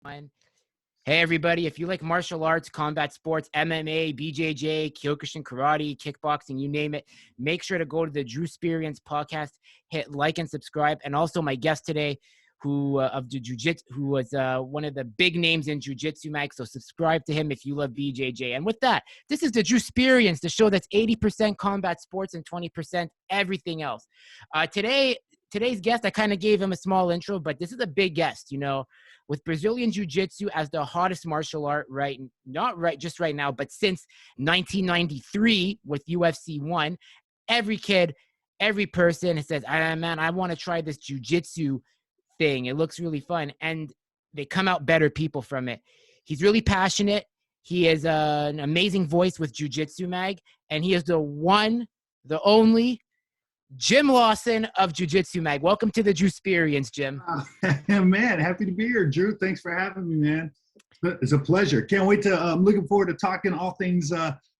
One. Hey everybody, if you like martial arts, combat sports, MMA, BJJ, Kyokushin karate, kickboxing, you name it, make sure to go to the Drew Experience podcast, hit like and subscribe. And also my guest today of the Jiu-Jitsu, who was one of the big names in Jiujitsu Mag. So subscribe to him if you love BJJ. And with that, this is the Drew Experience, the show that's 80% combat sports and 20% everything else. Today's guest, I kind of gave him a small intro, but this is a big guest, with Brazilian Jiu-Jitsu as the hottest martial art, just right now, but since 1993 with UFC 1, every kid, every person says, man, I want to try this Jiu-Jitsu thing. It looks really fun. And they come out better people from it. He's really passionate. He is an amazing voice with Jiujitsu Mag, and he is the one, the only Jim Lawson of Jiujitsu Mag. Welcome to the Drew Experience, Jim. Man, happy to be here, Drew. Thanks for having me, man. It's a pleasure. Can't wait to. I'm looking forward to talking all things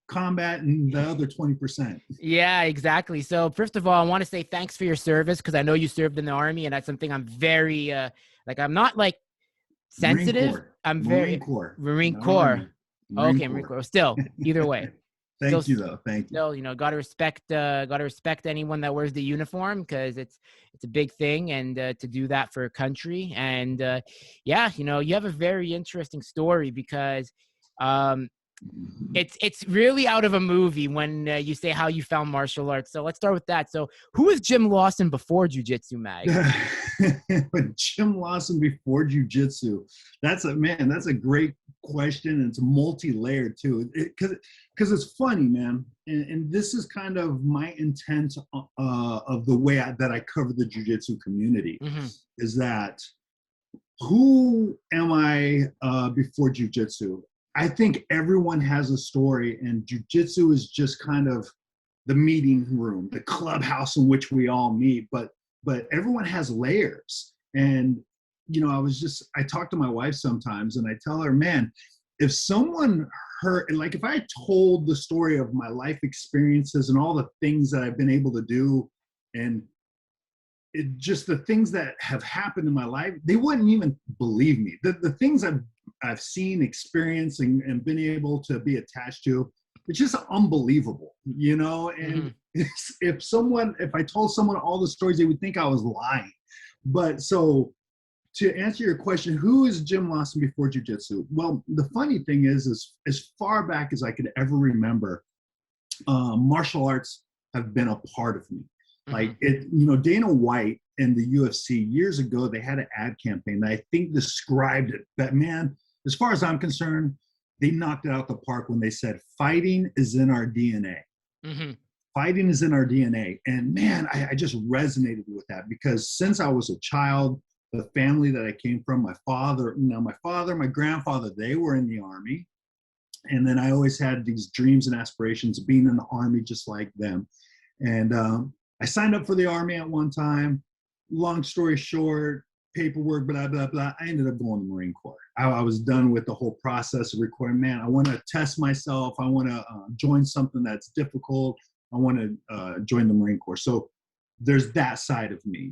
combat and the other 20%. Yeah, exactly. So first of all, I want to say thanks for your service because I know you served in the Army, and that's something I'm very I'm not like sensitive. I'm very Marine Corps. Okay, Marine Corps. Still, either way. Thank you, though. Thank you. Still, gotta respect anyone that wears the uniform because it's a big thing, and to do that for a country. And you have a very interesting story because it's really out of a movie when you say how you found martial arts. So let's start with that. So who was Jim Lawson before Jiu-Jitsu Mag? Jim Lawson before Jiu-Jitsu. That's a great question. It's multi-layered too, because it's funny, man. And this is kind of my intent of the way that I cover the Jiu-Jitsu community, is that who am I before Jiu-Jitsu? I think everyone has a story, and Jiu-Jitsu is just kind of the meeting room, the clubhouse in which we all meet. But everyone has layers. And I talk to my wife sometimes, and I tell her, man, if someone heard, like if I told the story of my life experiences and all the things that I've been able to do, and just the things that have happened in my life, they wouldn't even believe me. The things I've seen, experienced, and been able to be attached to, it's just unbelievable, and if I told someone all the stories, they would think I was lying. But so to answer your question, who is Jim Lawson before Jiu-Jitsu? Well, the funny thing is as far back as I could ever remember, martial arts have been a part of me. Like Dana White and the UFC years ago, they had an ad campaign that I think described it. But man, as far as I'm concerned, they knocked it out the park when they said, fighting is in our DNA. Fighting is in our DNA. And man, I just resonated with that because since I was a child, the family that I came from, my father, my grandfather, they were in the Army. And then I always had these dreams and aspirations of being in the Army just like them. And I signed up for the Army at one time. Long story short, paperwork, blah, blah, blah. I ended up going to the Marine Corps. I was done with the whole process of recording. Man, I want to test myself. I want to join something that's difficult. I want to join the Marine Corps. So there's that side of me,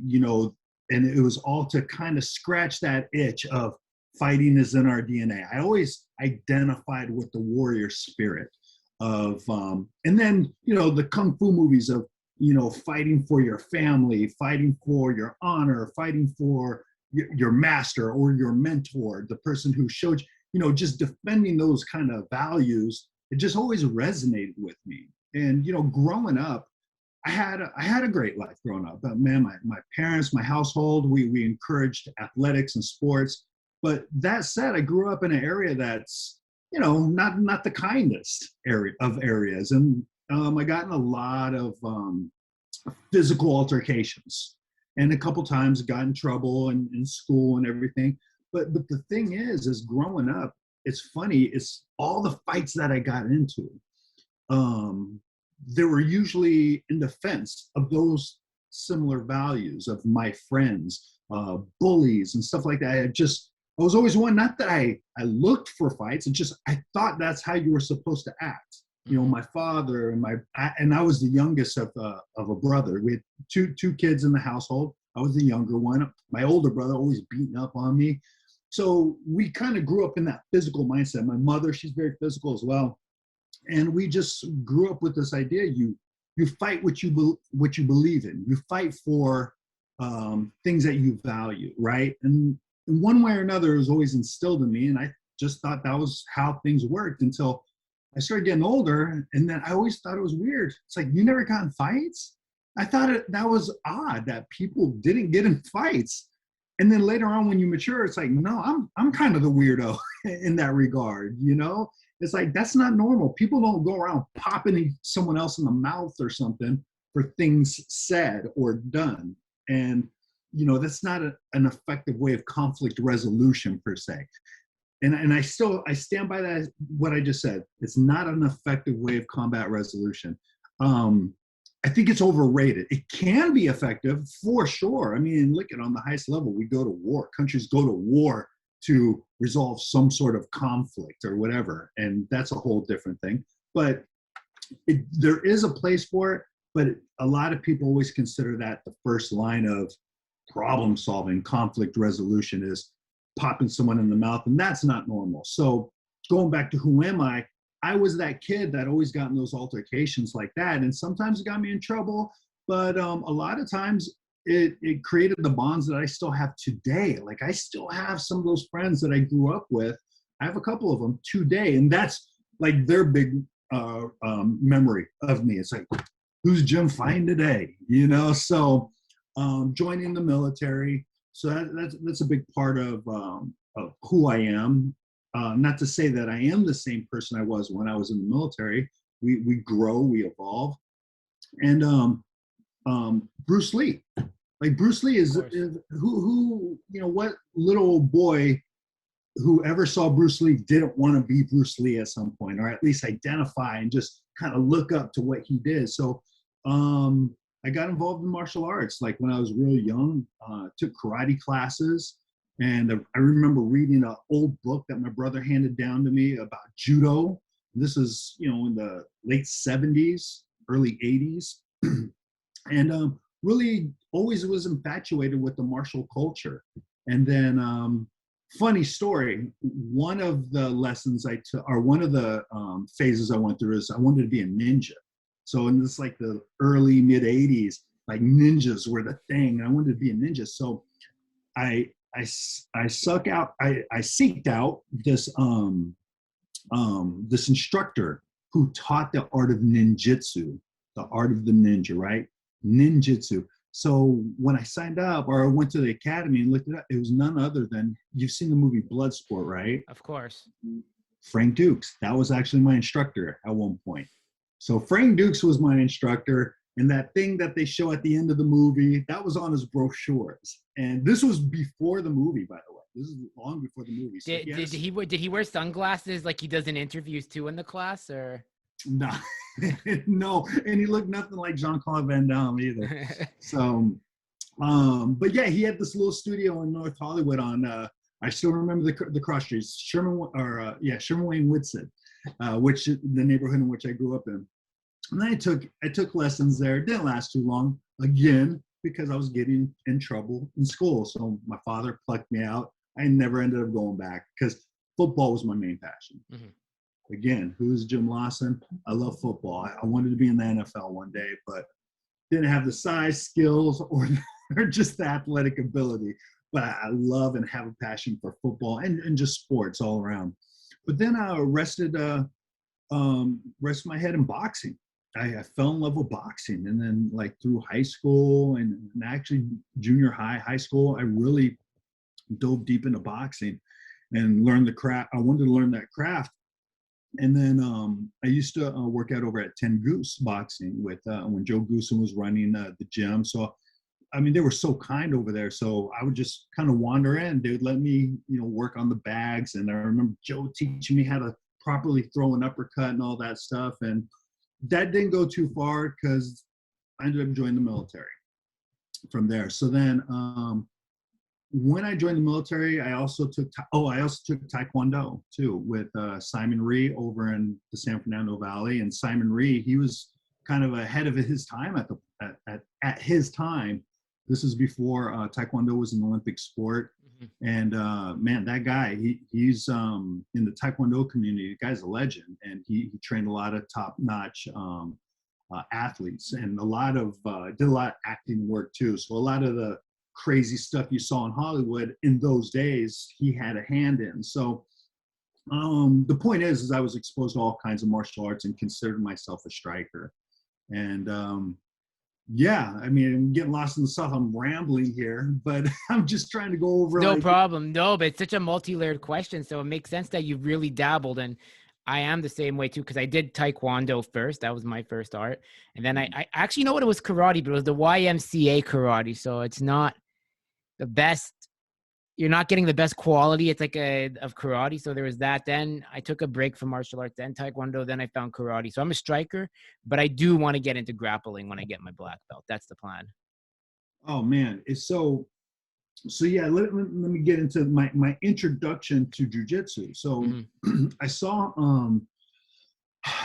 and it was all to kind of scratch that itch of fighting is in our DNA. I always identified with the warrior spirit of, and then, the Kung Fu movies of, fighting for your family, fighting for your honor, fighting for your master or your mentor, the person who showed you, just defending those kind of values. It just always resonated with me. And, growing up, I had a great life growing up. But man, my parents, my household, we encouraged athletics and sports. But that said, I grew up in an area that's, not the kindest areas. And I got in a lot of physical altercations, and a couple times got in trouble in school and everything. But the thing is growing up, it's funny, it's all the fights that I got into. They were usually in defense of those similar values of my friends, bullies and stuff like that. I was always one, not that I looked for fights, it's just I thought that's how you were supposed to act. My father and I was the youngest of a brother. We had two kids in the household. I was the younger one. My older brother always beating up on me. So we kind of grew up in that physical mindset. My mother, she's very physical as well. And we just grew up with this idea: you fight what you believe in. You fight for things that you value, right? And in one way or another, it was always instilled in me, and I just thought that was how things worked until I started getting older. And then I always thought it was weird. It's like, you never got in fights? I thought that was odd that people didn't get in fights. And then later on, when you mature, it's like, no, I'm kind of the weirdo in that regard, you know? It's like, that's not normal. People don't go around popping someone else in the mouth or something for things said or done. And, you know, that's not an effective way of conflict resolution per se. And I stand by that, what I just said. It's not an effective way of combat resolution. I think it's overrated. It can be effective for sure. I mean, look at on the highest level, we go to war. Countries go to war to resolve some sort of conflict or whatever. And that's a whole different thing. But there is a place for it. But a lot of people always consider that the first line of problem solving, conflict resolution is popping someone in the mouth. And that's not normal. So going back to who am I was that kid that always got in those altercations like that. And sometimes it got me in trouble. But a lot of times it created the bonds that I still have today. Like I still have some of those friends that I grew up with. I have a couple of them today. And that's like their big memory of me. It's like, who's Jim Fine today? You know, so joining the military. So that's a big part of who I am. Not to say that I am the same person I was when I was in the military. We grow, we evolve. And Bruce Lee. Like Bruce Lee is who you know, what little boy who ever saw Bruce Lee didn't want to be Bruce Lee at some point, or at least identify and just kind of look up to what he did. So I got involved in martial arts like when I was real young. Took karate classes, and I remember reading an old book that my brother handed down to me about judo. This is, you know, in the late 70s, early 80s, and really always was infatuated with the martial culture. And then funny story, one of the lessons I took, or one of the phases I went through, is I wanted to be a ninja. So in this like the early mid 80s, like ninjas were the thing, and I wanted to be a ninja. So I seeked out this this instructor who taught the art of ninjitsu, the art of the ninja, right? Ninjitsu. So when I signed up, or I went to the academy and looked it up, it was none other than, you've seen the movie Bloodsport, right? Of course. Frank Dukes. That was actually my instructor at one point. So Frank Dukes was my instructor, and that thing that they show at the end of the movie, that was on his brochures. And this was before the movie, by the way. This is long before the movie. So did he wear sunglasses like he does in interviews too in the class, or? No, no, and he looked nothing like Jean-Claude Van Damme either. So, but yeah, he had this little studio in North Hollywood on. I still remember the cross streets, Sherman Wayne Whitsett, which the neighborhood in which I grew up in. And then I took lessons there. It didn't last too long, again, because I was getting in trouble in school. So my father plucked me out. I never ended up going back because football was my main passion. Mm-hmm. Again, who's Jim Lawson? I love football. I wanted to be in the NFL one day, but didn't have the size, skills, or just the athletic ability. But I love and have a passion for football and just sports all around. But then I rested my head in boxing. I fell in love with boxing, and then like through high school and actually junior high school, I really dove deep into boxing and learned the craft. I wanted to learn that craft. And then I used to work out over at 10 Goose Boxing with when Joe Goosen was running the gym. So, I mean, they were so kind over there. So I would just kind of wander in. They would let me, you know, work on the bags. And I remember Joe teaching me how to properly throw an uppercut and all that stuff. And that didn't go too far because I ended up joining the military from there. So then when I joined the military, I also took Taekwondo too with Simon Rhee over in the San Fernando Valley. And Simon Rhee, he was kind of ahead of his time at his time. This is before Taekwondo was an Olympic sport. And man, that guy, he's in the Taekwondo community. The guy's a legend, and he trained a lot of top-notch athletes, and a lot of did a lot of acting work too. So a lot of the crazy stuff you saw in Hollywood in those days, he had a hand in. So the point is I was exposed to all kinds of martial arts and considered myself a striker. And yeah, I mean, I'm getting lost in the stuff. I'm rambling here, but I'm just trying to go over. No problem. No, but it's such a multi-layered question. So it makes sense that you really dabbled. And I am the same way too, because I did Taekwondo first. That was my first art. And then I actually know what it was karate, but it was the YMCA karate. So it's not the best. You're not getting the best quality. It's like of karate. So there was that. Then I took a break from martial arts, then Taekwondo, then I found karate. So I'm a striker, but I do want to get into grappling when I get my black belt. That's the plan. Oh man, it's so yeah. Let me get into my introduction to jujitsu. So I saw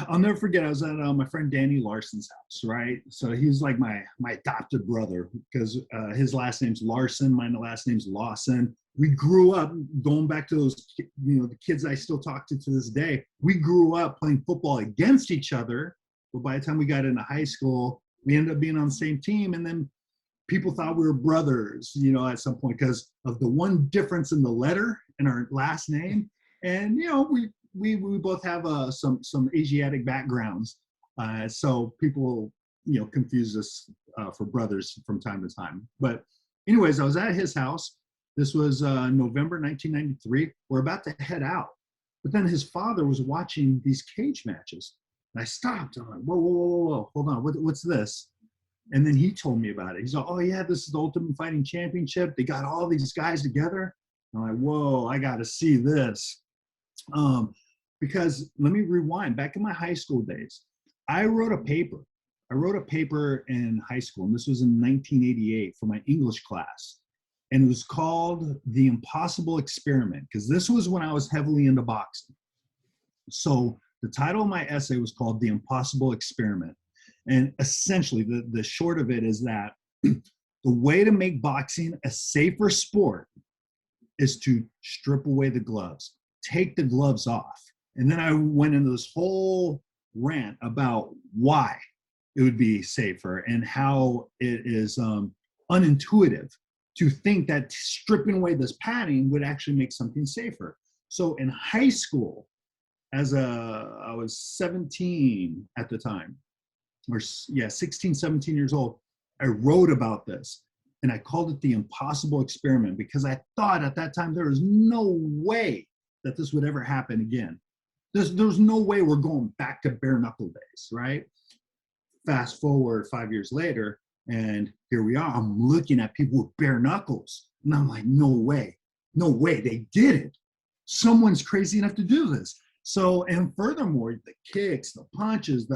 I'll never forget. I was at my friend Danny Larson's house, right? So he's like my adopted brother because his last name's Larson, my last name's Lawson. We grew up going back to those, the kids I still talk to this day. We grew up playing football against each other, but by the time we got into high school, we ended up being on the same team, and then people thought we were brothers, at some point because of the one difference in the letter in our last name, and we both have some Asiatic backgrounds, so people confuse us for brothers from time to time. But anyways, I was at his house. This was November 1993. We're about to head out, but then his father was watching these cage matches, and I stopped. I'm like, whoa, hold on, what's this? And then he told me about it. He's like, oh yeah, this is the Ultimate Fighting Championship. They got all these guys together. I'm like, whoa, I got to see this. Because let me rewind. Back in my high school days, I wrote a paper. In high school, and this was in 1988 for my English class. And it was called The Impossible Experiment, because this was when I was heavily into boxing. So the title of my essay was called The Impossible Experiment. And essentially, the short of it is that the way to make boxing a safer sport is to strip away the gloves, take the gloves off. And then I went into this whole rant about why it would be safer and how it is unintuitive to think that stripping away this padding would actually make something safer. So in high school, I was 17 at the time, 16, 17 years old, I wrote about this, and I called it The Impossible Experiment because I thought at that time there was no way that this would ever happen again. There's no way we're going back to bare knuckle days, right? Fast forward 5 years later, and here we are. I'm looking at people with bare knuckles, and I'm like, no way, they did it. Someone's crazy enough to do this. So, and furthermore, the kicks, the punches,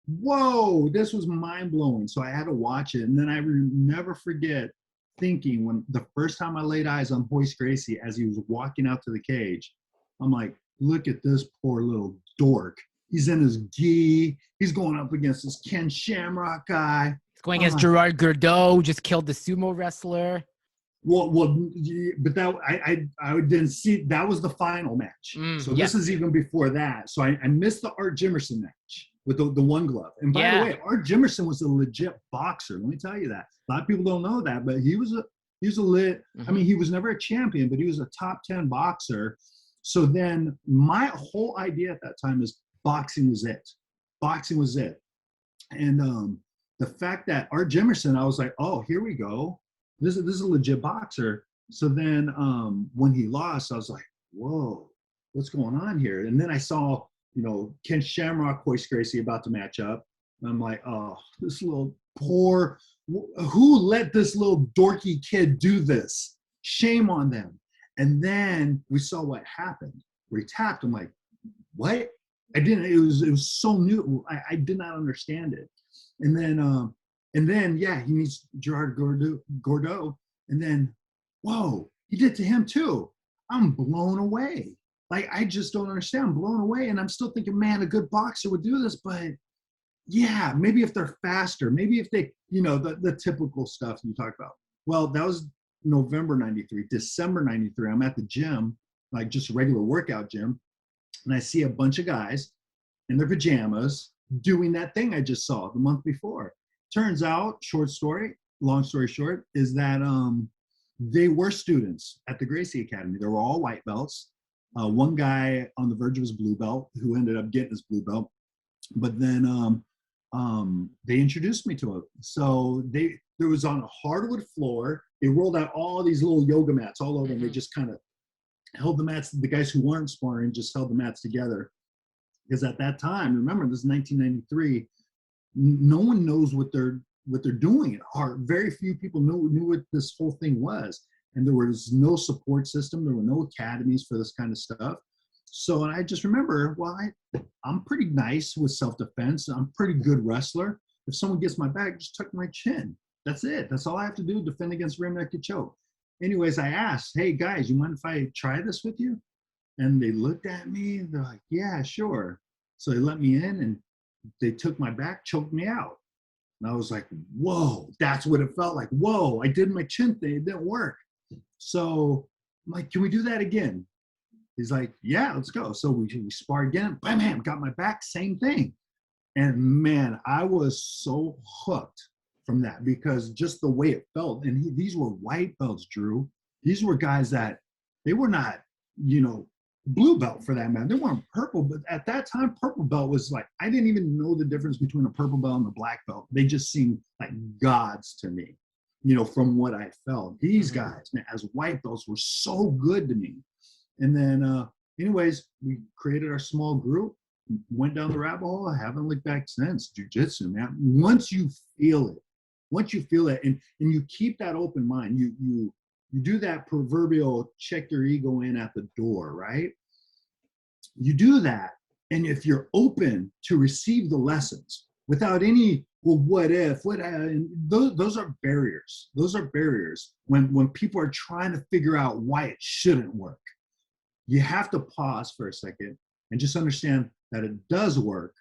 whoa, this was mind blowing. So I had to watch it, and then I never forget thinking when the first time I laid eyes on Hoist Gracie as he was walking out to the cage, I'm like, look at this poor little dork. He's in his gi. He's going up against this Ken Shamrock guy. He's going against Gerard Gordeau, just killed the sumo wrestler. Well, but that I didn't see. That was the final match. So this is even before that. So I missed the Art Jimerson match with the one glove. And by the way, Art Jimerson was a legit boxer. Let me tell you that. A lot of people don't know that, but he was a lit. I mean, he was never a champion, but he was a top 10 boxer. So then my whole idea at that time is boxing was it. Boxing was it. And the fact that Art Jimerson, I was like, oh, here we go. This is a legit boxer. So then when he lost, I was like, whoa, what's going on here? And then I saw, Ken Shamrock, Hoist Gracie about to match up. And I'm like, oh, this little poor, who let this little dorky kid do this? Shame on them. And then we saw what happened. Where he tapped. I'm like, what? I didn't. It was so new. I did not understand it. And then he meets Gerard Gordeau. And then, whoa, he did to him too. I'm blown away. Like, I just don't understand. I'm blown away. And I'm still thinking, man, a good boxer would do this. But yeah, maybe if they're faster, maybe if they, the typical stuff you talk about. Well, that was November 93, December 93, I'm at the gym, like just a regular workout gym. And I see a bunch of guys in their pajamas doing that thing I just saw the month before. Turns out, short story, long story short, is that they were students at the Gracie Academy. They were all white belts. One guy on the verge of his blue belt who ended up getting his blue belt. But then they introduced me to it. So there was on a hardwood floor. They rolled out all these little yoga mats all over, and they just kind of held the mats. The guys who weren't sparring just held the mats together. Because at that time, remember, this is 1993, no one knows what they're doing. Very few people knew what this whole thing was. And there was no support system. There were no academies for this kind of stuff. So I just remember, well, I'm pretty nice with self-defense. I'm a pretty good wrestler. If someone gets my back, just tuck my chin. That's it. That's all I have to do, defend against rear naked choke. Anyways, I asked, hey, guys, you mind if I try this with you? And they looked at me. They're like, yeah, sure. So they let me in, and they took my back, choked me out. And I was like, whoa, that's what it felt like. Whoa, I did my chin thing. It didn't work. So I'm like, can we do that again? He's like, yeah, let's go. So we spar again. Bam, bam, got my back, same thing. And man, I was so hooked from that because just the way it felt. And these were white belts, Drew. These were guys that they were not, blue belt for that, man. They weren't purple, but at that time, purple belt was like, I didn't even know the difference between a purple belt and a black belt. They just seemed like gods to me, from what I felt. These guys, man, as white belts were so good to me. And then, anyways, we created our small group, went down the rabbit hole. I haven't looked back since. Jiu-jitsu, man. Once you feel it, and you keep that open mind, you do that proverbial check your ego in at the door, right? You do that, and if you're open to receive the lessons without any, well, what if, those are barriers. Those are barriers when people are trying to figure out why it shouldn't work. You have to pause for a second and just understand that it does work.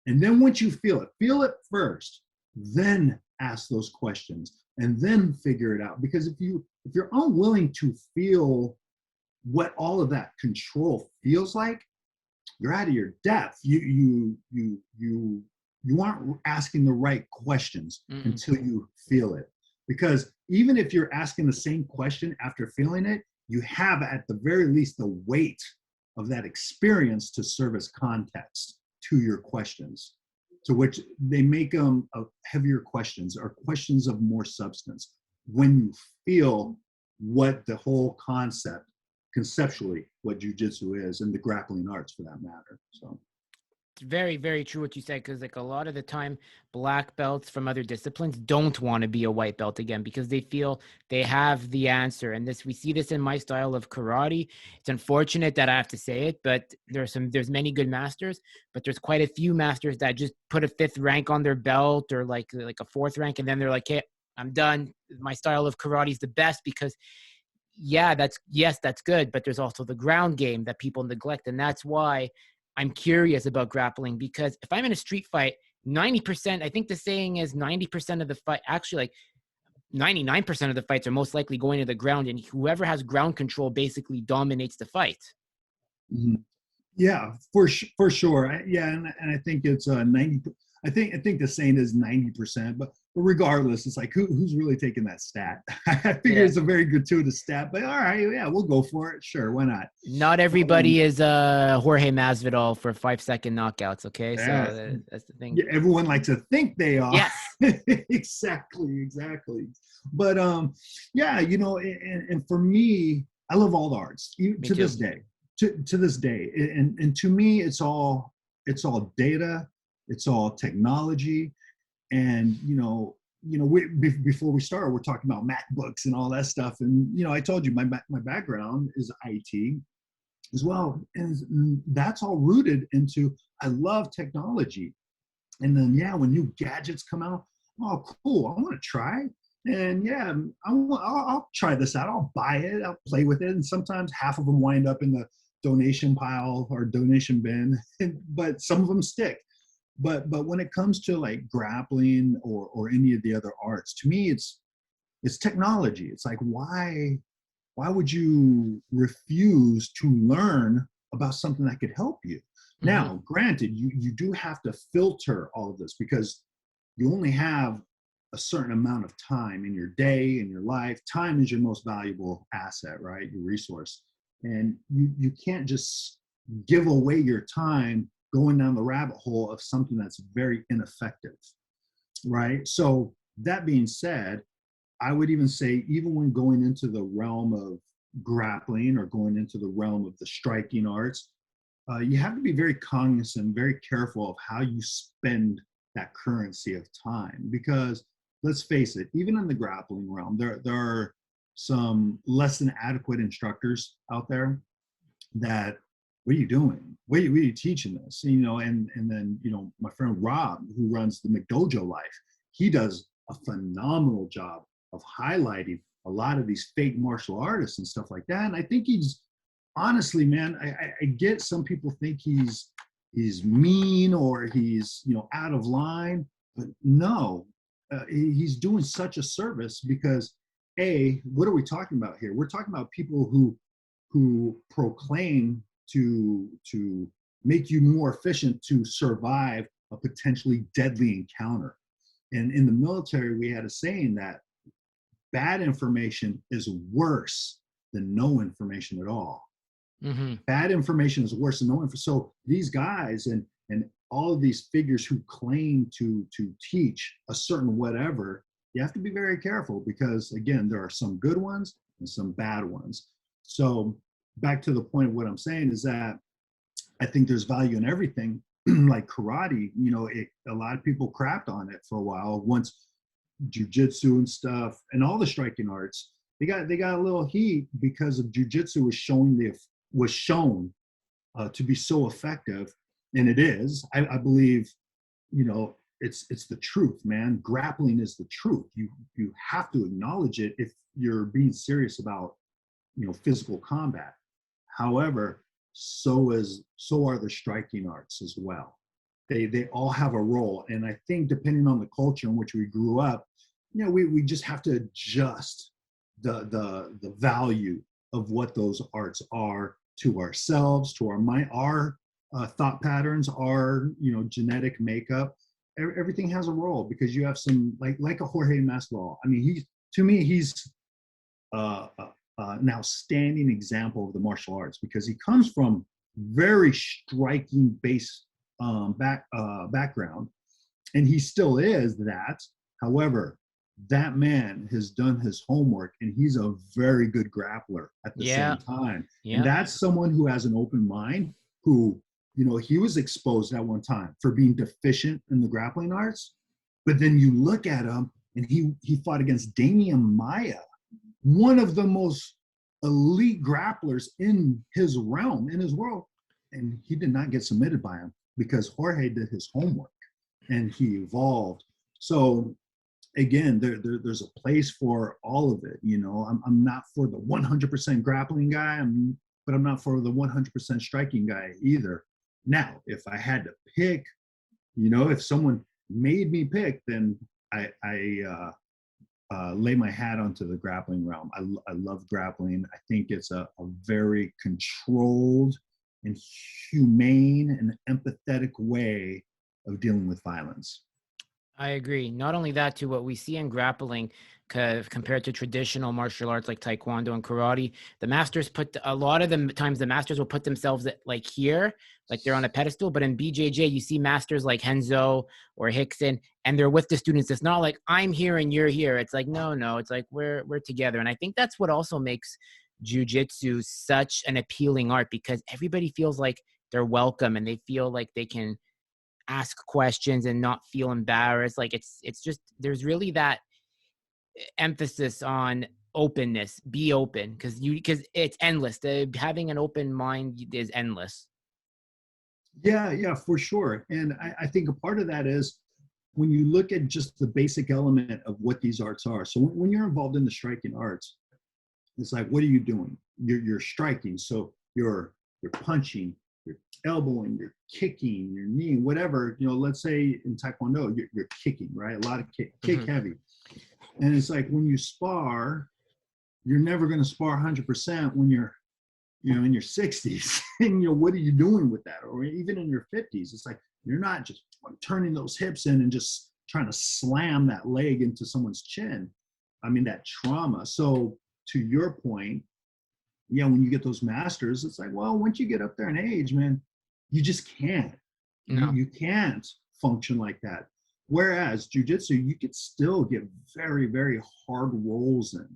And then once you feel it first, then ask those questions and then figure it out. Because if you're unwilling to feel what all of that control feels like, you're out of your depth. You aren't asking the right questions until you feel it. Because even if you're asking the same question after feeling it, you have at the very least the weight of that experience to serve as context to your questions, to which they make them heavier questions or questions of more substance when you feel what the whole conceptually, what jiu-jitsu is and the grappling arts for that matter. So it's very, very true what you said, because like a lot of the time black belts from other disciplines don't want to be a white belt again because they feel they have the answer. And we see this in my style of karate. It's unfortunate that I have to say it, but there's many good masters, but there's quite a few masters that just put a 5th rank on their belt or like a 4th rank, and then they're like, hey, I'm done. My style of karate is the best because that's good, but there's also the ground game that people neglect. And that's why I'm curious about grappling, because if I'm in a street fight, 90%, I think the saying is 90% of the fight, actually like 99% of the fights are most likely going to the ground, and whoever has ground control basically dominates the fight. Mm-hmm. Yeah, for sure. And I think it's 90. I think the saying is 90%, but regardless, it's like who's really taking that stat? I figure it's a very gratuitous stat, but all right, yeah, we'll go for it. Sure, why not? Not everybody is Jorge Masvidal for 5-second knockouns. Okay, yeah. So that's the thing. Yeah, everyone likes to think they are. Yes, exactly. But yeah, and for me, I love all the arts to this day. To this day, and to me, it's all data. It's all technology, and before we start, we're talking about MacBooks and all that stuff. And I told you my background is IT as well, and that's all rooted into I love technology. And then when new gadgets come out, oh cool, I want to try. And I'll try this out. I'll buy it. I'll play with it. And sometimes half of them wind up in the donation pile or donation bin, but some of them stick. But when it comes to like grappling or any of the other arts, to me, It's technology. It's like, why would you refuse to learn about something that could help you? Now, granted, you do have to filter all of this because you only have a certain amount of time in your day, in your life. Time is your most valuable asset, right? Your resource. And you can't just give away your time going down the rabbit hole of something that's very ineffective, right? So that being said, I would even say, even when going into the realm of grappling or going into the realm of the striking arts, you have to be very cognizant, very careful of how you spend that currency of time. Because let's face it, even in the grappling realm, there are some less than adequate instructors out there that, what are you doing? What are you teaching this? You know, and then, you know, my friend Rob, who runs the McDojo Life, he does a phenomenal job of highlighting a lot of these fake martial artists and stuff like that. And I think he's, honestly, man, I get some people think he's mean or he's, you know, out of line, but no, he's doing such a service because, what are we talking about here? We're talking about people who proclaim to make you more efficient to survive a potentially deadly encounter. And in the military, we had a saying that bad information is worse than no information at all. Bad information is worse than no information. So these guys and all of these figures who claim to teach a certain whatever, you have to be very careful because, again, there are some good ones and some bad ones. So back to the point of what I'm saying is that I think there's value in everything. Like karate, you know, a lot of people crapped on it for a while. Once jujitsu and stuff and all the striking arts, they got a little heat because of jujitsu was shown to be so effective, and it is. I believe, you know, it's the truth, man. Grappling is the truth. You have to acknowledge it if you're being serious about, you know, physical combat. However, so are the striking arts as well. They all have a role, and I think depending on the culture in which we grew up, you know, we just have to adjust the value of what those arts are to ourselves, to our mind, our thought patterns, our, you know, genetic makeup. Everything has a role because you have some like a Jorge Masvidal. I mean, he's an outstanding example of the martial arts because he comes from very striking base background, and he still is that. However, that man has done his homework, and he's a very good grappler at the same time. And that's someone who has an open mind, who, you know, he was exposed at one time for being deficient in the grappling arts. But then you look at him, and he fought against Damian Maia, one of the most elite grapplers in his realm, in his world. And he did not get submitted by him because Jorge did his homework and he evolved. So again, there's a place for all of it. You know, I'm not for the 100% grappling guy, but I'm not for the 100% striking guy either. Now, if I had to pick, you know, if someone made me pick, then I lay my hat onto the grappling realm. I love grappling. I think it's a very controlled and humane and empathetic way of dealing with violence. I agree. Not only that, too, what we see in grappling compared to traditional martial arts like taekwondo and karate, the masters a lot of the times the masters will put themselves like here, like they're on a pedestal. But in BJJ, you see masters like Henzo or Hickson, and they're with the students. It's not like I'm here and you're here. It's like no, it's like we're together. And I think that's what also makes jiu-jitsu such an appealing art, because everybody feels like they're welcome and they feel like they can ask questions and not feel embarrassed. Like it's just, there's really that emphasis on openness. Be open, because it's endless. Having an open mind is endless. Yeah, for sure. And I think a part of that is when you look at just the basic element of what these arts are. So when you're involved in the striking arts, it's like, what are you doing? You're striking. So you're punching, you're elbowing, you're kicking, you're kneeing, whatever. You know, let's say in Taekwondo, you're kicking, right? A lot of kick heavy. And it's like when you spar, you're never going to spar 100% when you're, in your 60s. And, what are you doing with that? Or even in your 50s, it's like, you're not just turning those hips in and just trying to slam that leg into someone's chin. I mean, that trauma. So to your point, when you get those masters, it's like, well, once you get up there in age, man, you just can't. No. You can't function like that. Whereas jiu-jitsu, you could still get very, very hard rolls in.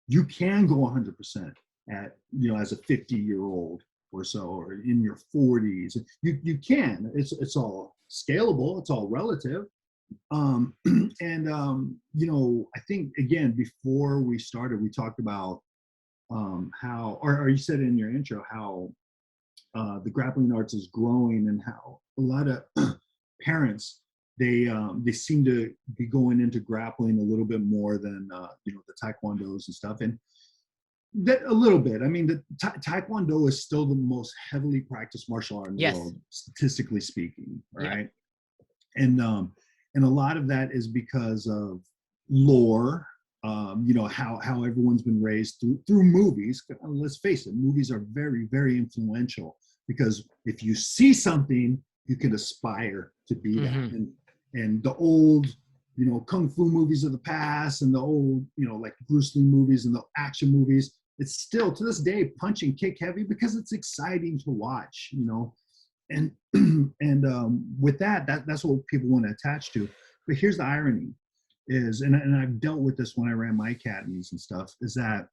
You can go 100% at, as a 50-year-old or so, or in your 40s. You can. It's all scalable. It's all relative. I think, again, before we started, we talked about how, or you said in your intro, how the grappling arts is growing, and how a lot of parents, they seem to be going into grappling a little bit more than the taekwondos and stuff. And that a little bit. I mean, the taekwondo is still the most heavily practiced martial art in the world, statistically speaking, right? Yeah. And a lot of that is because of lore. How everyone's been raised through movies. Let's face it, movies are very, very influential, because if you see something, you can aspire to be that. And the old, kung fu movies of the past, and the old, like Bruce Lee movies and the action movies, it's still to this day punch and kick heavy because it's exciting to watch, and with that's what people want to attach to. But here's the irony is, and I've dealt with this when I ran my academies and stuff, is that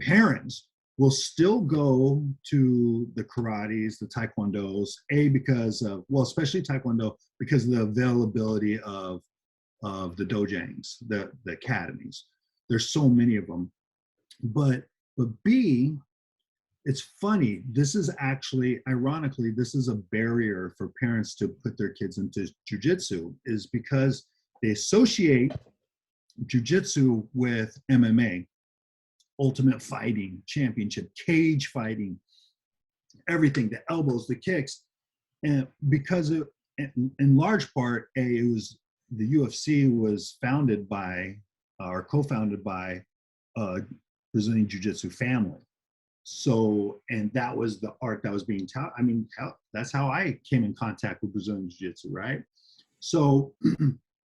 parents will still go to the karates, the taekwondos, because of, well, especially taekwondo, because of the availability of the dojangs, the academies. There's so many of them. But B, it's funny. This is actually, ironically, this is a barrier for parents to put their kids into jiu-jitsu, is because they associate jiu-jitsu with MMA, ultimate fighting, championship, cage fighting, everything, the elbows, the kicks. And because of, in large part, it was, the UFC was founded by, or co-founded by, Brazilian Jiu-Jitsu family. So, and that was the art that was being taught. I mean, that's how I came in contact with Brazilian Jiu-Jitsu, right? So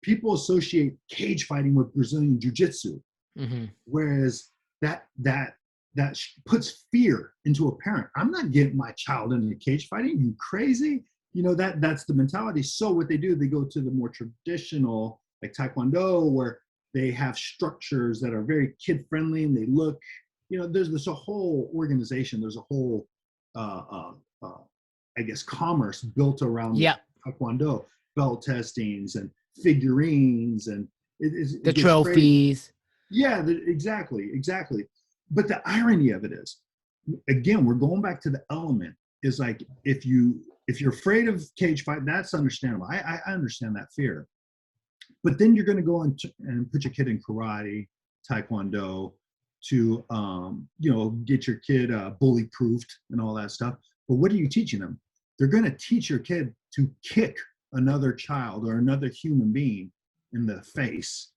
people associate cage fighting with Brazilian Jiu-Jitsu, whereas that puts fear into a parent. I'm not getting my child into cage fighting. You crazy? That's the mentality. So what they do, they go to the more traditional, like Taekwondo, where they have structures that are very kid-friendly, and they look, there's a whole organization, there's a whole, I guess, commerce built around Taekwondo, belt testings and figurines, and the trophies. Crazy. Yeah, exactly. But the irony of it is, again, we're going back to the element, is like, if you're afraid of cage fight, that's understandable. I understand that fear. But then you're going to go and put your kid in karate, taekwondo, to get your kid bully proofed and all that stuff. But what are you teaching them? They're going to teach your kid to kick another child or another human being in the face,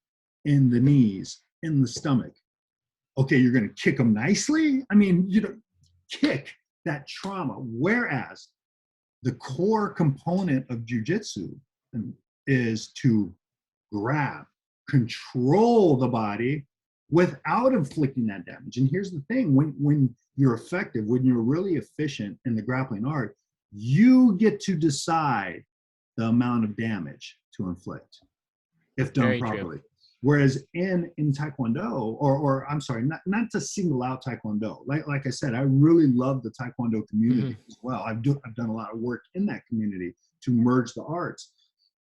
in the knees, in the stomach. Okay, you're going to kick them nicely? I mean, kick that trauma. Whereas the core component of jiu-jitsu is to grab, control the body without inflicting that damage. And here's the thing, when you're effective, when you're really efficient in the grappling art, you get to decide the amount of damage to inflict, if done Very properly. true. Whereas in Taekwondo, or I'm sorry, not to single out Taekwondo. Like I said, I really love the Taekwondo community as well. I've done a lot of work in that community to merge the arts.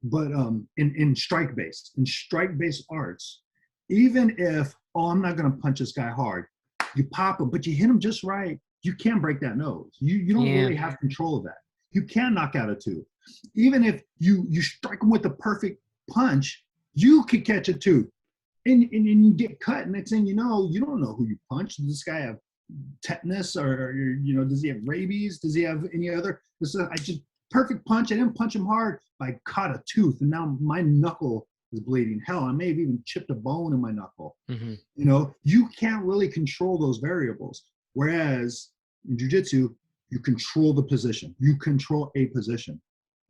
But in strike-based arts, even if, I'm not going to punch this guy hard, you pop him, but you hit him just right, you can break that nose. You don't really have control of that. You can knock out a tooth. Even if you strike him with the perfect punch, you could catch a tooth. And you get cut. Next thing you know, you don't know who you punched. Does this guy have tetanus, or does he have rabies? Does he have any other? I just perfect punch. I didn't punch him hard, but I caught a tooth, and now my knuckle is bleeding. Hell, I may have even chipped a bone in my knuckle. Mm-hmm. You know, you can't really control those variables. Whereas in jiu-jitsu, you control the position. You control a position.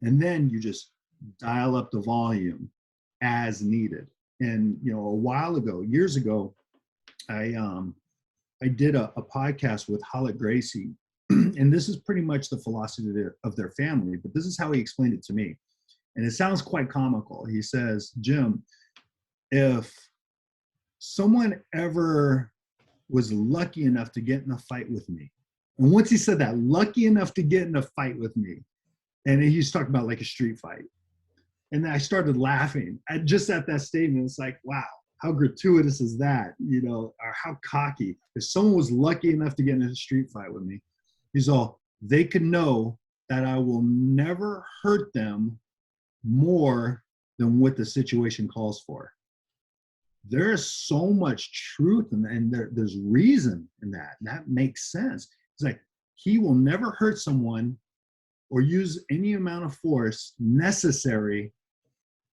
And then you just dial up the volume as needed. And, you know, a while ago, years ago, I did a podcast with Hollick Gracie, and this is pretty much the philosophy of their family, but this is how he explained it to me. And it sounds quite comical. He says, Jim, if someone ever was lucky enough to get in a fight with me, and once he said that, lucky enough to get in a fight with me, and he's talking about like a street fight, and I started laughing just at that statement. It's like, wow, how gratuitous is that, you know, or how cocky. If someone was lucky enough to get in a street fight with me, he's all, they can know that I will never hurt them more than what the situation calls for. There is so much truth and there's reason in that. That makes sense. It's like, he will never hurt someone or use any amount of force necessary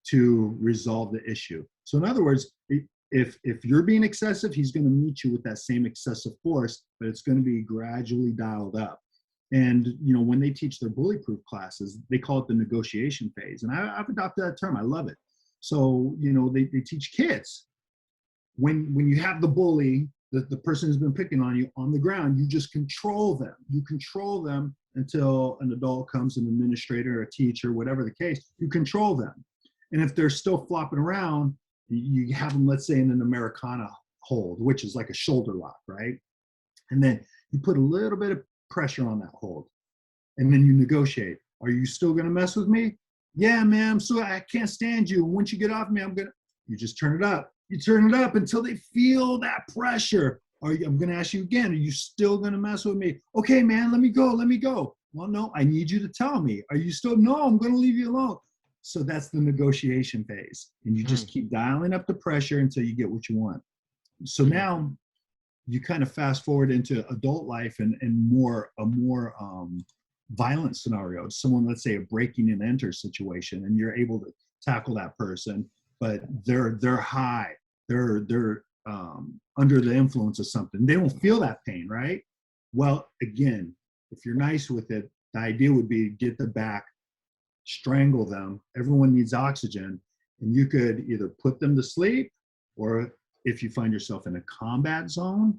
to resolve the issue. So in other words, if you're being excessive, he's going to meet you with that same excessive force, but it's going to be gradually dialed up. And, you know, when they teach their bully-proof classes, they call it the negotiation phase. And I've adopted that term. I love it. So, you know, they teach kids, when you have the bully, the person who's been picking on you on the ground, you just control them. You control them until an adult comes, an administrator, a teacher, whatever the case, you control them. And if they're still flopping around, you have them, let's say, in an Americana hold, which is like a shoulder lock, right? And then you put a little bit of pressure on that hold. And then you negotiate. Are you still going to mess with me? Yeah, man, so I can't stand you. Once you get off me, you just turn it up. You turn it up until they feel that pressure. I'm going to ask you again, are you still going to mess with me? Okay, man, let me go. Well, no, I need you to tell me. Are you still? No, I'm going to leave you alone. So that's the negotiation phase. And you just keep dialing up the pressure until you get what you want. So now you kind of fast forward into adult life and a more violent scenario. Someone, let's say, a breaking and enter situation, and you're able to tackle that person, but they're high, they're under the influence of something. They don't feel that pain, right? Well, again, if you're nice with it, the idea would be get the back, strangle them. Everyone needs oxygen, and you could either put them to sleep, or if you find yourself in a combat zone,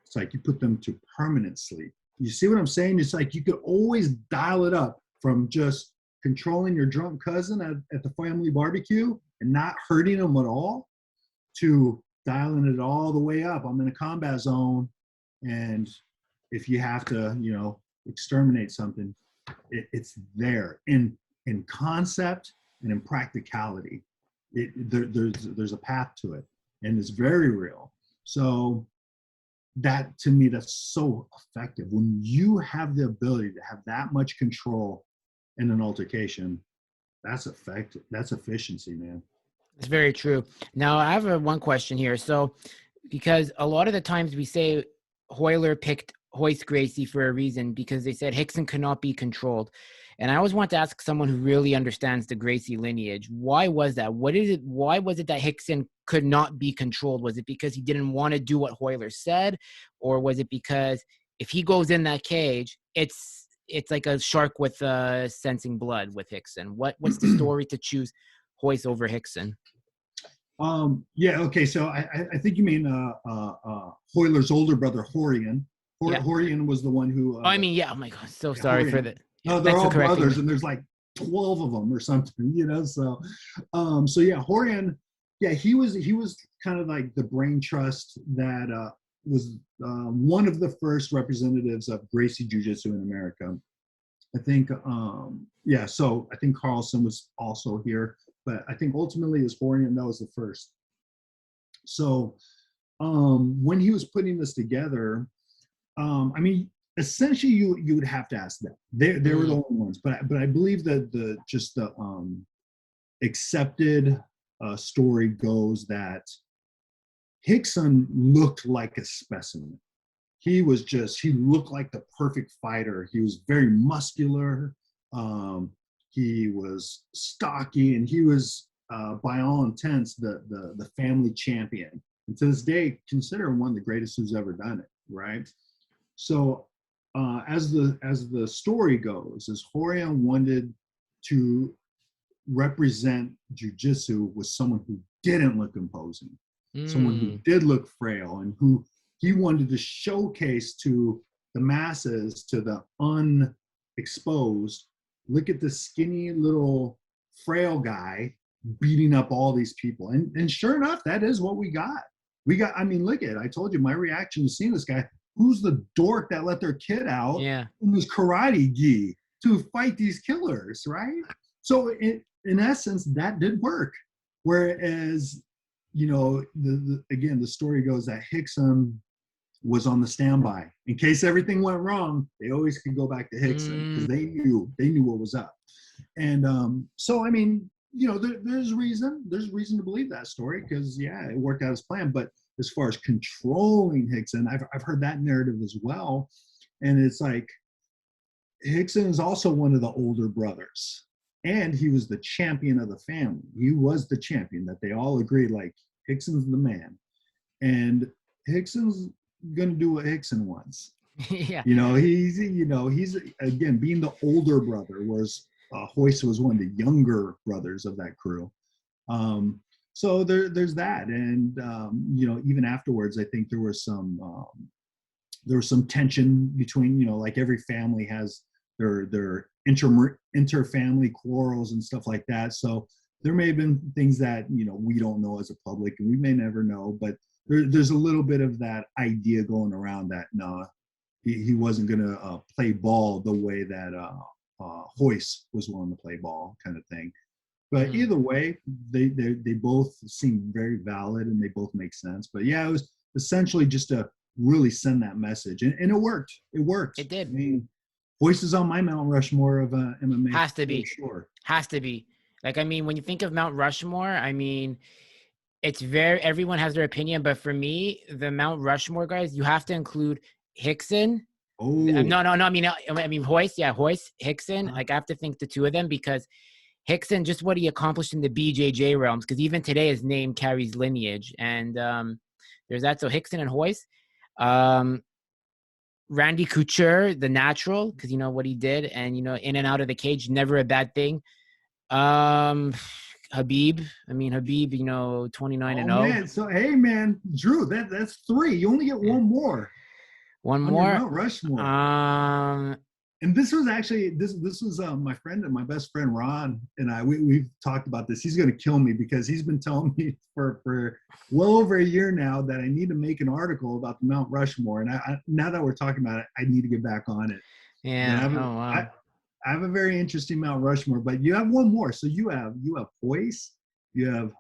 it's like you put them to permanent sleep. You see what I'm saying? It's like you could always dial it up from just controlling your drunk cousin at the family barbecue and not hurting them at all, to dialing it all the way up. I'm in a combat zone, and if you have to, you know, exterminate something, it's there in concept and in practicality. There's a path to it, and it's very real. So that, to me, that's so effective. When you have the ability to have that much control in an altercation, that's effective. That's efficiency, man. It's very true. Now, I have one question here. So, because a lot of the times we say Hoyler picked Royce Gracie for a reason, because they said Rickson cannot be controlled. And I always want to ask someone who really understands the Gracie lineage, why was that? Why was it that Rickson could not be controlled? Was it because he didn't want to do what Hoyler said? Or was it because if he goes in that cage, it's like a shark with sensing blood with Rickson? What's the story to choose Royce over Rickson? Yeah, okay, so I think you mean Hoyler's older brother, Horian. Horian was the one who... I mean, yeah, oh my God, so sorry Horian. for that. No, they're all brothers, and there's like 12 of them or something, you know. So, so yeah, Horian, yeah, he was kind of like the brain trust that was one of the first representatives of Gracie Jiu-Jitsu in America. I think, yeah. So I think Carlson was also here, but I think ultimately it was Horian that was the first. So when he was putting this together, I mean, essentially, you would have to ask them. They were the only ones, but I believe that the accepted story goes that Rickson looked like a specimen. He looked like the perfect fighter. He was very muscular. He was stocky, and he was by all intents, the family champion. And to this day, considered one of the greatest who's ever done it, right? So as the story goes, as Rorion wanted to represent jujitsu with someone who didn't look imposing, someone who did look frail, and who he wanted to showcase to the masses, to the unexposed. Look at the skinny little frail guy beating up all these people. And sure enough, that is what we got. I mean, look at it. I told you my reaction to seeing this guy. Who's the dork that let their kid out in this karate gi to fight these killers, right? So in essence, that did work. Whereas, you know, again, the story goes that Rickson was on the standby. In case everything went wrong, they always could go back to Rickson because they knew what was up. And so, I mean, you know, there's reason to believe that story because, yeah, it worked out as planned. But as far as controlling Rickson, I've heard that narrative as well. And it's like, Rickson is also one of the older brothers. And he was the champion of the family. He was the champion that they all agreed, like, Rickson's the man. And Rickson's going to do what Rickson wants. Yeah. You know, he's again, being the older brother, whereas Royce was one of the younger brothers of that crew. So there's that. And, you know, even afterwards, I think there was some tension between, you know, like every family has their inter-family quarrels and stuff like that. So there may have been things that, you know, we don't know as a public and we may never know, but there's a little bit of that idea going around that, no, he wasn't going to play ball the way that Royce was willing to play ball, kind of thing. But either way, they both seem very valid and they both make sense. But yeah, it was essentially just to really send that message. And it worked. It worked. It did. I mean, Royce is on my Mount Rushmore of MMA. Has to be. Sure. Has to be. Like, I mean, when you think of Mount Rushmore, I mean, it's everyone has their opinion. But for me, the Mount Rushmore guys, you have to include Rickson. Oh. No. I mean, Royce. Yeah, Royce, Rickson. Like, I have to think the two of them because Rickson, just what he accomplished in the BJJ realms, because even today his name carries lineage. And there's that. So Rickson and Royce. Randy Couture, the natural, because you know what he did, and you know, in and out of the cage, never a bad thing. Habib, you know, 29-0. Man. So hey, man, Drew, that's 3. You only get one more. One more. Mount Rushmore. And this was actually this was my best friend Ron and I. We've talked about this. He's gonna kill me because he's been telling me for well over a year now that I need to make an article about the Mount Rushmore. And I now that we're talking about it, I need to get back on it. Yeah. I have a very interesting Mount Rushmore, but you have one more. So you have Royce, you have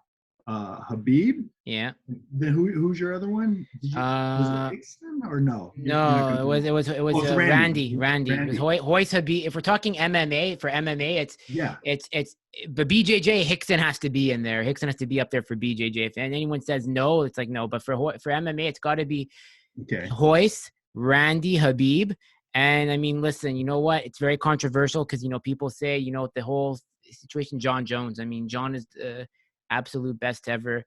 Habib. Yeah. Then who's your other one? Was it Rickson or no? No, it was Randy. It was Royce, Habib. If we're talking MMA, for MMA, it's but BJJ, Rickson has to be in there. Rickson has to be up there for BJJ. If anyone says no, it's like no. But for MMA, it's got to be Royce, Randy, Habib. And I mean, listen, you know what? It's very controversial because, you know, people say, you know, the whole situation, John Jones. I mean, John is the absolute best to ever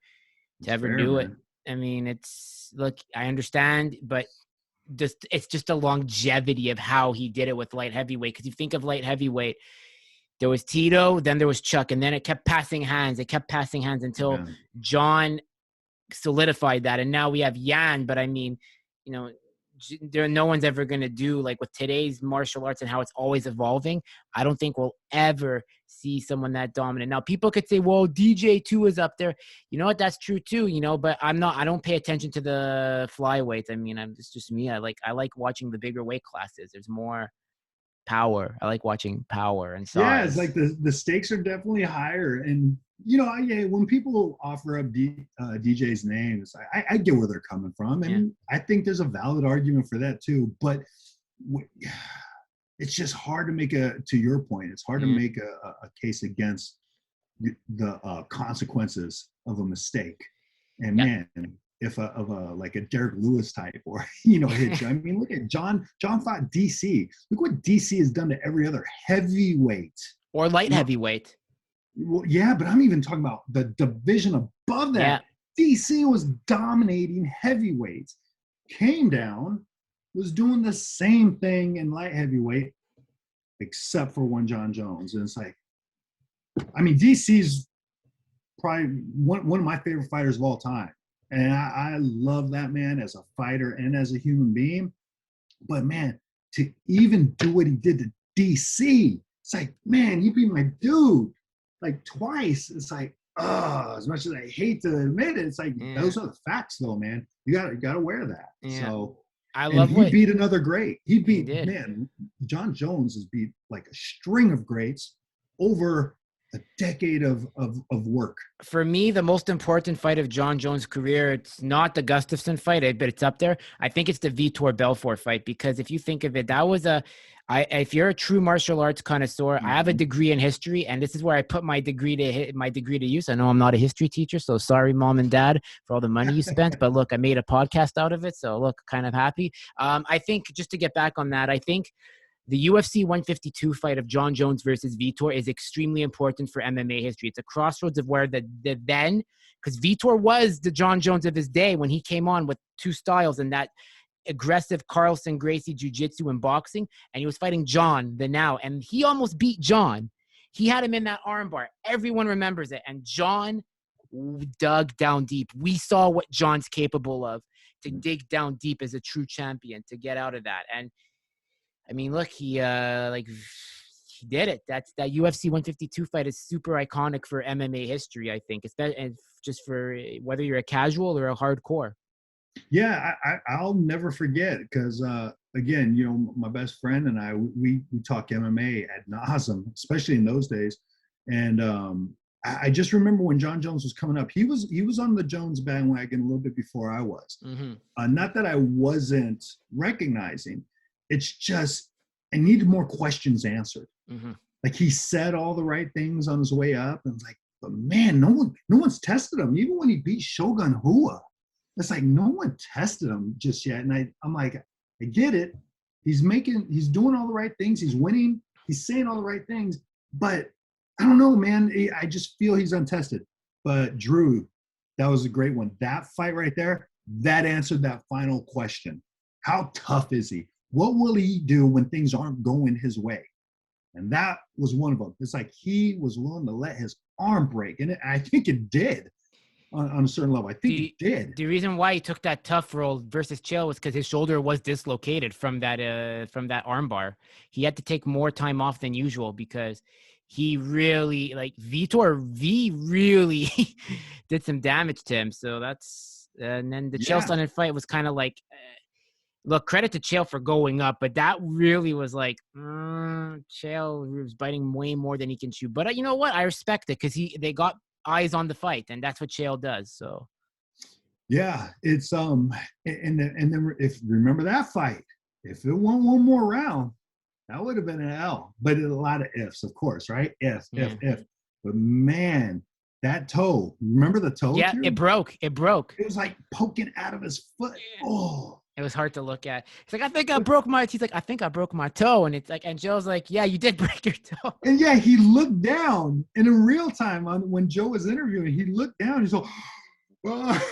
do it. I mean, look, I understand, but it's just the longevity of how he did it with light heavyweight. Because you think of light heavyweight, there was Tito, then there was Chuck, and then it kept passing hands. It kept passing hands until John solidified that. And now we have Yan, but I mean, you know, no one's ever going to do like with today's martial arts and how it's always evolving. I don't think we'll ever see someone that dominant. Now people could say, well, DJ2 is up there. You know what? That's true too, you know, but I don't pay attention to the flyweights. I mean, it's just me. I like watching the bigger weight classes. There's more power. I like watching power and size. Yeah, it's like the stakes are definitely higher. And you know, when people offer up DJ's names, I get where they're coming from, and I think there's a valid argument for that too. But it's just hard to make to your point, it's hard to make a case against the consequences of a mistake. And man, if like a Derek Lewis type or hit you. I mean, look at John fought DC. Look what DC has done to every other heavyweight or light heavyweight. Well, yeah, but I'm even talking about the division above Yeah. that. DC was dominating heavyweights, came down, was doing the same thing in light heavyweight, except for one John Jones. And it's like, I mean, DC's probably one of my favorite fighters of all time. And I love that man as a fighter and as a human being. But man, to even do what he did to DC, it's like, man, you beat my dude like twice. It's like, oh, as much as I hate to admit it, it's like those are the facts though, man. You gotta wear that. Yeah. So I and love he what beat another great. He beat, did. man, John Jones has beat like a string of greats over a decade of work. For me, the most important fight of John Jones' career, it's not the Gustafsson fight, but it's up there. I think it's the Vitor Belfort fight, because if you think of it, that was if you're a true martial arts connoisseur, I have a degree in history, and this is where I put my degree to use. I know I'm not a history teacher, so sorry, mom and dad, for all the money you spent. But look, I made a podcast out of it, so look, kind of happy. I think just to get back on that, I think the UFC 152 fight of John Jones versus Vitor is extremely important for MMA history. It's a crossroads of where because Vitor was the John Jones of his day when he came on with two styles and that aggressive Carlson Gracie jiu-jitsu and boxing, and he was fighting John the now, and he almost beat John. He had him in that armbar. Everyone remembers it, and John dug down deep. We saw what John's capable of, to dig down deep as a true champion, to get out of that. And I mean, look, he did it. That UFC 152 fight is super iconic for MMA history, I think. Especially just for whether you're a casual or a hardcore. Yeah, I'll never forget because again, you know, my best friend and I we talk MMA ad nauseum, especially in those days. And I just remember when John Jones was coming up, he was on the Jones bandwagon a little bit before I was. Not that I wasn't recognizing. It's just I needed more questions answered. Like he said all the right things on his way up, and it's like, but man, no one's tested him. Even when he beat Shogun Rua, it's like no one tested him just yet. And I'm like, I get it. He's doing all the right things. He's winning. He's saying all the right things. But I don't know, man. I just feel he's untested. But Drew, that was a great one. That fight right there, that answered that final question. How tough is he? What will he do when things aren't going his way? And that was one of them. It's like he was willing to let his arm break. And I think it did on a certain level. I think it did. The reason why he took that tough role versus Chael was because his shoulder was dislocated from that armbar. He had to take more time off than usual because he really, like, Vitor really did some damage to him. So that's, and then the Chael Sonnen fight was kind of like, look, credit to Chael for going up, but that really was like, Chael was biting way more than he can chew. But you know what? I respect it because they got eyes on the fight, and that's what Chael does. So, yeah, it's and then if remember that fight, if it won one more round, that would have been an L. But a lot of ifs, of course, right? If. But man, that toe. Remember the toe? Yeah, it broke. It was like poking out of his foot. Oh. It was hard to look at. He's like, I think I broke my toe. And it's like, and Joe's like, yeah, you did break your toe. And yeah, he looked down. And in real time, when Joe was interviewing, he looked down. He's like, oh.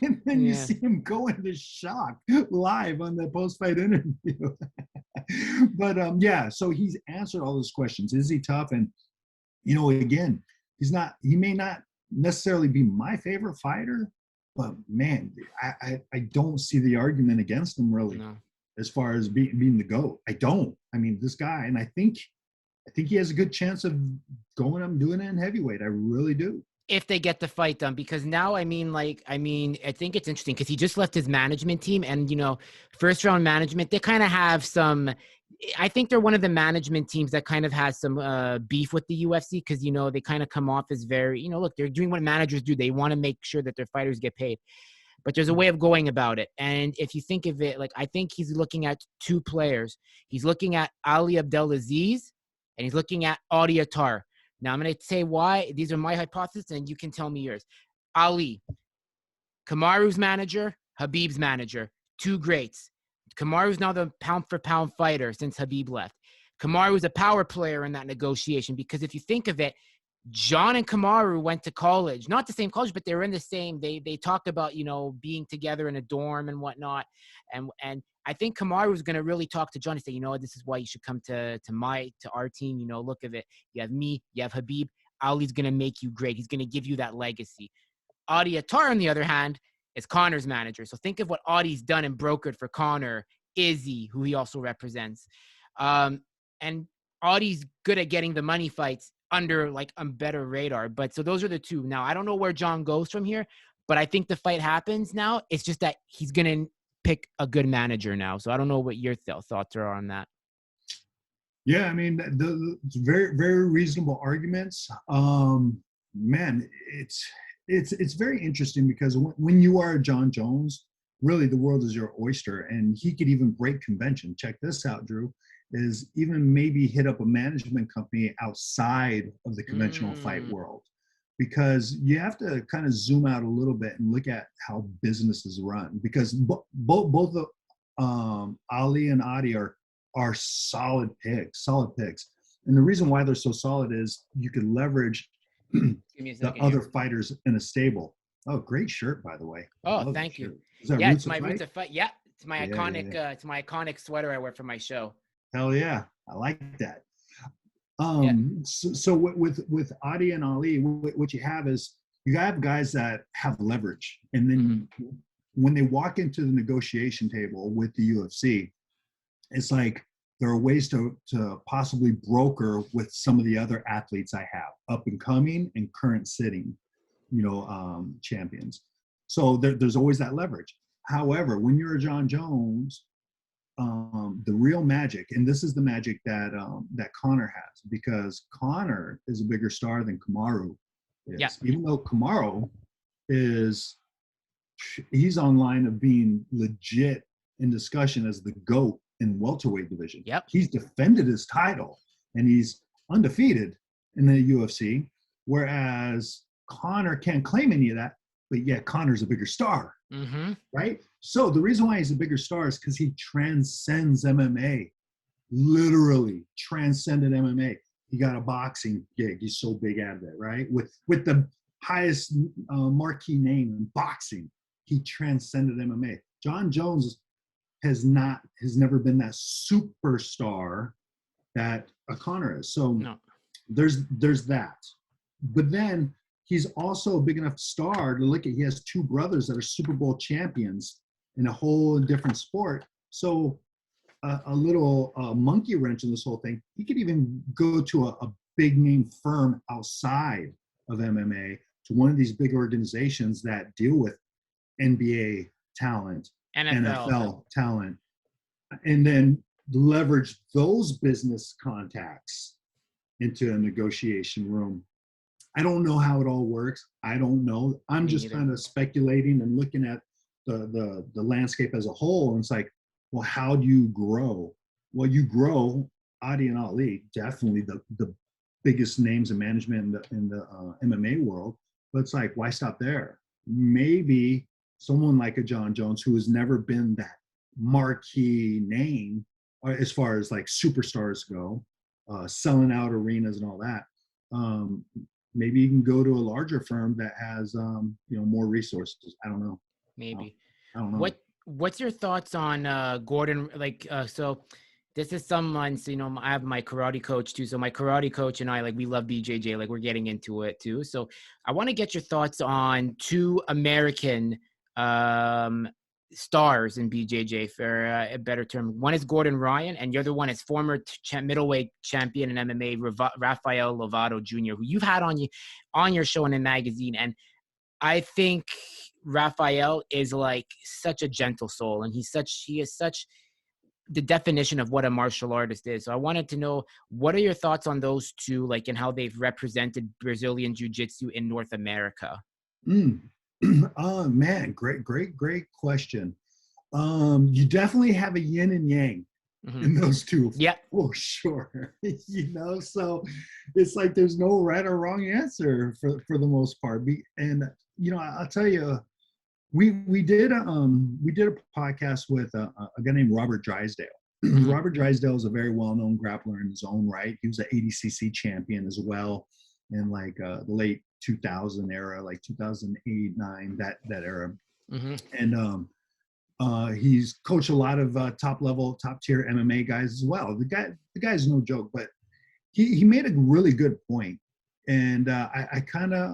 And then you see him go into shock live on the post-fight interview. But so he's answered all those questions. Is he tough? And, you know, again, he may not necessarily be my favorite fighter, but man, I don't see the argument against him really, as far as being the GOAT. I don't. I mean, this guy, and I think he has a good chance of going up and doing it in heavyweight. I really do. If they get the fight done, because now, I think it's interesting because he just left his management team, and, you know, first round management, they kind of have some, I think they're one of the management teams that kind of has some beef with the UFC because, you know, they kind of come off as very, you know, look, they're doing what managers do. They want to make sure that their fighters get paid, but there's a way of going about it. And if you think of it, like, I think he's looking at two players. He's looking at Ali Abdelaziz and he's looking at Audi Attar. Now, I'm going to say why. These are my hypotheses, and you can tell me yours. Ali, Kamaru's manager, Habib's manager, two greats. Kamaru's now the pound-for-pound fighter since Habib left. Kamaru's a power player in that negotiation because if you think of it, John and Kamaru went to college, not the same college, but they were in the same. They talked about, you know, being together in a dorm and whatnot, and I think Kamaru was going to really talk to John and say, you know, this is why you should come to our team. You know, look at it. You have me, you have Habib. Ali's going to make you great. He's going to give you that legacy. Adi Attar, on the other hand, is Conor's manager. So think of what Adi's done and brokered for Conor, Izzy, who he also represents. And Adi's good at getting the money fights under like a better radar. But so those are the two. Now, I don't know where John goes from here, but I think the fight happens now. It's just that he's going to pick a good manager now. So I don't know what your thoughts are on that. Yeah, I mean, it's very, very reasonable arguments. Man, it's very interesting because when you are John Jones, really the world is your oyster, and he could even break convention. Check this out, Drew, is even maybe hit up a management company outside of the conventional fight world, because you have to kind of zoom out a little bit and look at how businesses run, because both Ali and Adi are solid picks. And the reason why they're so solid is you could leverage the other fighters in a stable. Oh, great shirt, by the way. Oh, thank you. Yeah, it's my Roots of Fight. Yeah, it's my iconic. It's my iconic sweater I wear for my show. Hell yeah, I like that. So with Adi and Ali, what you have is you have guys that have leverage, and then when they walk into the negotiation table with the UFC, it's like there are ways to possibly broker with some of the other athletes I have, up and coming and current sitting, champions. So there's always that leverage. However, when you're a John Jones, the real magic, and this is the magic that Conor has, because Conor is a bigger star than Kamaru is. Yeah. Even though Kamaru he's on line of being legit in discussion as the GOAT in welterweight division. Yep. He's defended his title and he's undefeated in the UFC, whereas Conor can't claim any of that, but yet Conor's a bigger star, right? So the reason why he's a bigger star is because he transcends MMA, literally transcended MMA. He got a boxing gig. He's so big out of it, right? With the highest marquee name in boxing, he transcended MMA. John Jones has never been that superstar that a Conor is. So there's that. But then he's also a big enough star to look at. He has two brothers that are Super Bowl champions in a whole different sport. So a little monkey wrench in this whole thing. He could even go to a big name firm outside of MMA, to one of these big organizations that deal with NBA talent, NFL talent, and then leverage those business contacts into a negotiation room. I don't know how it all works. I don't know. I'm just kind of speculating and looking at the landscape as a whole. And it's like, well, how do you grow? Well, you grow. Adi and Ali, definitely the biggest names in management in the MMA world. But it's like, why stop there? Maybe someone like a John Jones, who has never been that marquee name as far as like superstars go, selling out arenas and all that. Maybe you can go to a larger firm that has more resources. I don't know. Maybe. I don't know. What's your thoughts on Gordon? So this is someone, so, I have my karate coach too. So my karate coach and I, we love BJJ, we're getting into it too. So I want to get your thoughts on two American stars in BJJ, for a better term. One is Gordon Ryan, and the other one is former middleweight champion in MMA, Rafael Lovato Jr., who you've had on your show and in magazine. And I think Rafael is such a gentle soul, and he is such the definition of what a martial artist is. So I wanted to know, what are your thoughts on those two, and how they've represented Brazilian Jiu-Jitsu in North America? Oh man, great question. You definitely have a yin and yang in those two. Yeah. Oh, sure. So it's like there's no right or wrong answer for the most part. And I'll tell you, we did a podcast with a guy named Robert Drysdale. Robert Drysdale is a very well-known grappler in his own right. He was an ADCC champion as well. in like the late 2000 era, like 2008, 9, that era. Mm-hmm. And he's coached a lot of top tier MMA guys as well. The guy's no joke, but he made a really good point, and I kind of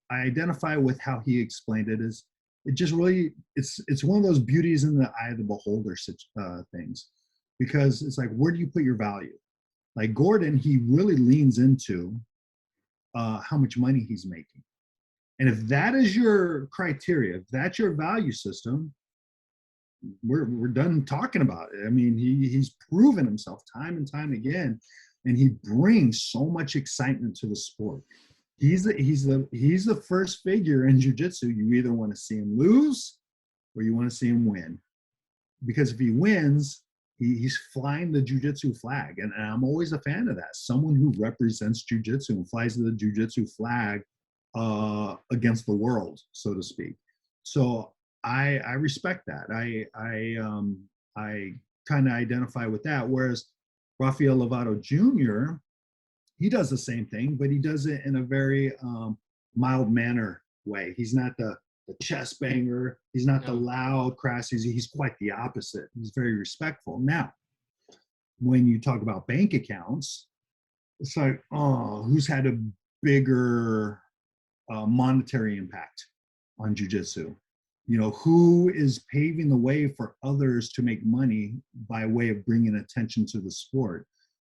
I identify with how he explained it. Is it just really it's one of those beauties in the eye of the beholder things, because it's like, where do you put your value? Like Gordon, he really leans into how much money he's making, and if that is your criteria, if that's your value system, we're done talking about it. I mean, he's proven himself time and time again, and he brings so much excitement to the sport. He's the first figure in jiu-jitsu. You either want to see him lose or you want to see him win, because if he wins, he's flying the jiu-jitsu flag, and I'm always a fan of that. Someone who represents jiu-jitsu and flies the jiu-jitsu flag against the world, so to speak. So I respect that. I kind of identify with that. Whereas Rafael Lovato Jr., he does the same thing, but he does it in a very mild manner way. He's not the chest banger. He's not the loud, crass. He's quite the opposite. He's very respectful. Now, when you talk about bank accounts, it's like, oh, who's had a bigger monetary impact on jiu-jitsu? You know, who is paving the way for others to make money by way of bringing attention to the sport?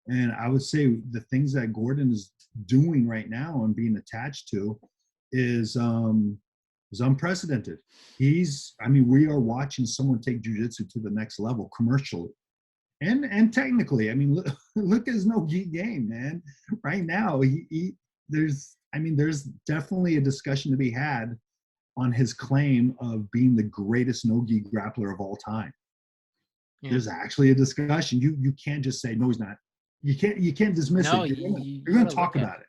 And I would say the things that Gordon is doing right now and being attached to is unprecedented. We are watching someone take jiu-jitsu to the next level commercially and technically. I mean, look at his no-gi game, man. Right now, there's definitely a discussion to be had on his claim of being the greatest no-gi grappler of all time. Yeah. There's actually a discussion. You can't just say, no, he's not. You can't dismiss it. You're going to talk about it.